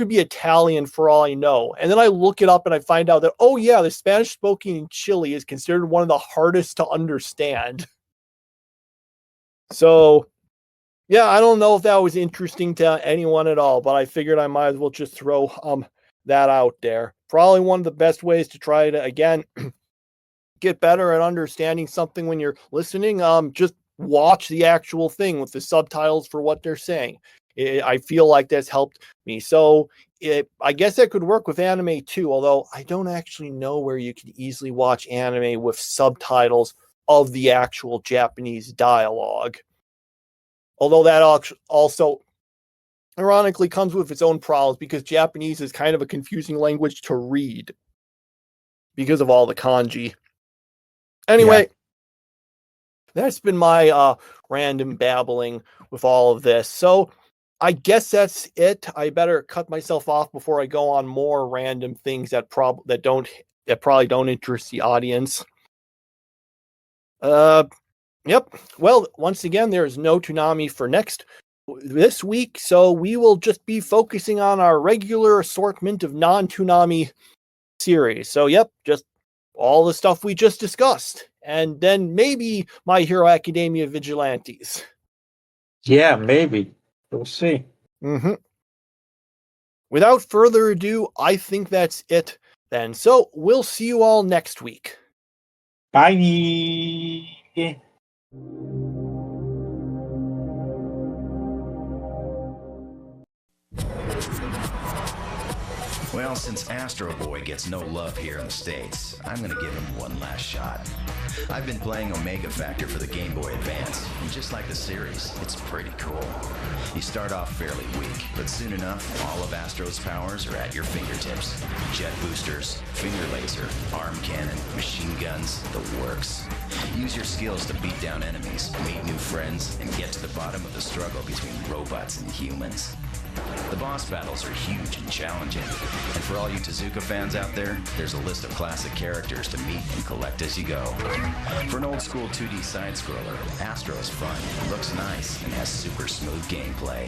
be Italian for all I know. And then I look it up and I find out that, oh yeah, the Spanish spoken in Chile is considered one of the hardest to understand. So yeah, I don't know if that was interesting to anyone at all, but I figured I might as well just throw that out there. Probably one of the best ways to try to, again, get better at understanding something when you're listening. Just watch the actual thing with the subtitles for what they're saying. I feel like that's helped me. So I guess that could work with anime too, although I don't actually know where you can easily watch anime with subtitles of the actual Japanese dialogue. Although that also ironically comes with its own problems because Japanese is kind of a confusing language to read because of all the kanji. Anyway, that's been my random babbling with all of this. So I guess that's it. I better cut myself off before I go on more random things that probably don't interest the audience. Yep. Well, once again, there is no Toonami for this week, so we will just be focusing on our regular assortment of non-Toonami series. So, yep, just all the stuff we just discussed, and then maybe My Hero Academia Vigilantes. Yeah, maybe. We'll see. Mm-hmm. Without further ado, I think that's it then. So, we'll see you all next week. Bye. Well, since Astro Boy gets no love here in the States, I'm gonna give him one last shot. I've been playing Omega Factor for the Game Boy Advance, and just like the series, it's pretty cool. You start off fairly weak, but soon enough, all of Astro's powers are at your fingertips. Jet boosters, finger laser, arm cannon, machine guns, the works. Use your skills to beat down enemies, meet new friends, and get to the bottom of the struggle between robots and humans. The boss battles are huge and challenging, and for all you Tezuka fans out there, there's a list of classic characters to meet and collect as you go. For an old school 2D side-scroller, Astro is fun, looks nice, and has super smooth gameplay.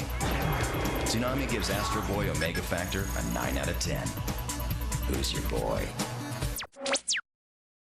Toonami gives Astro Boy Omega Factor a 9 out of 10. Who's your boy?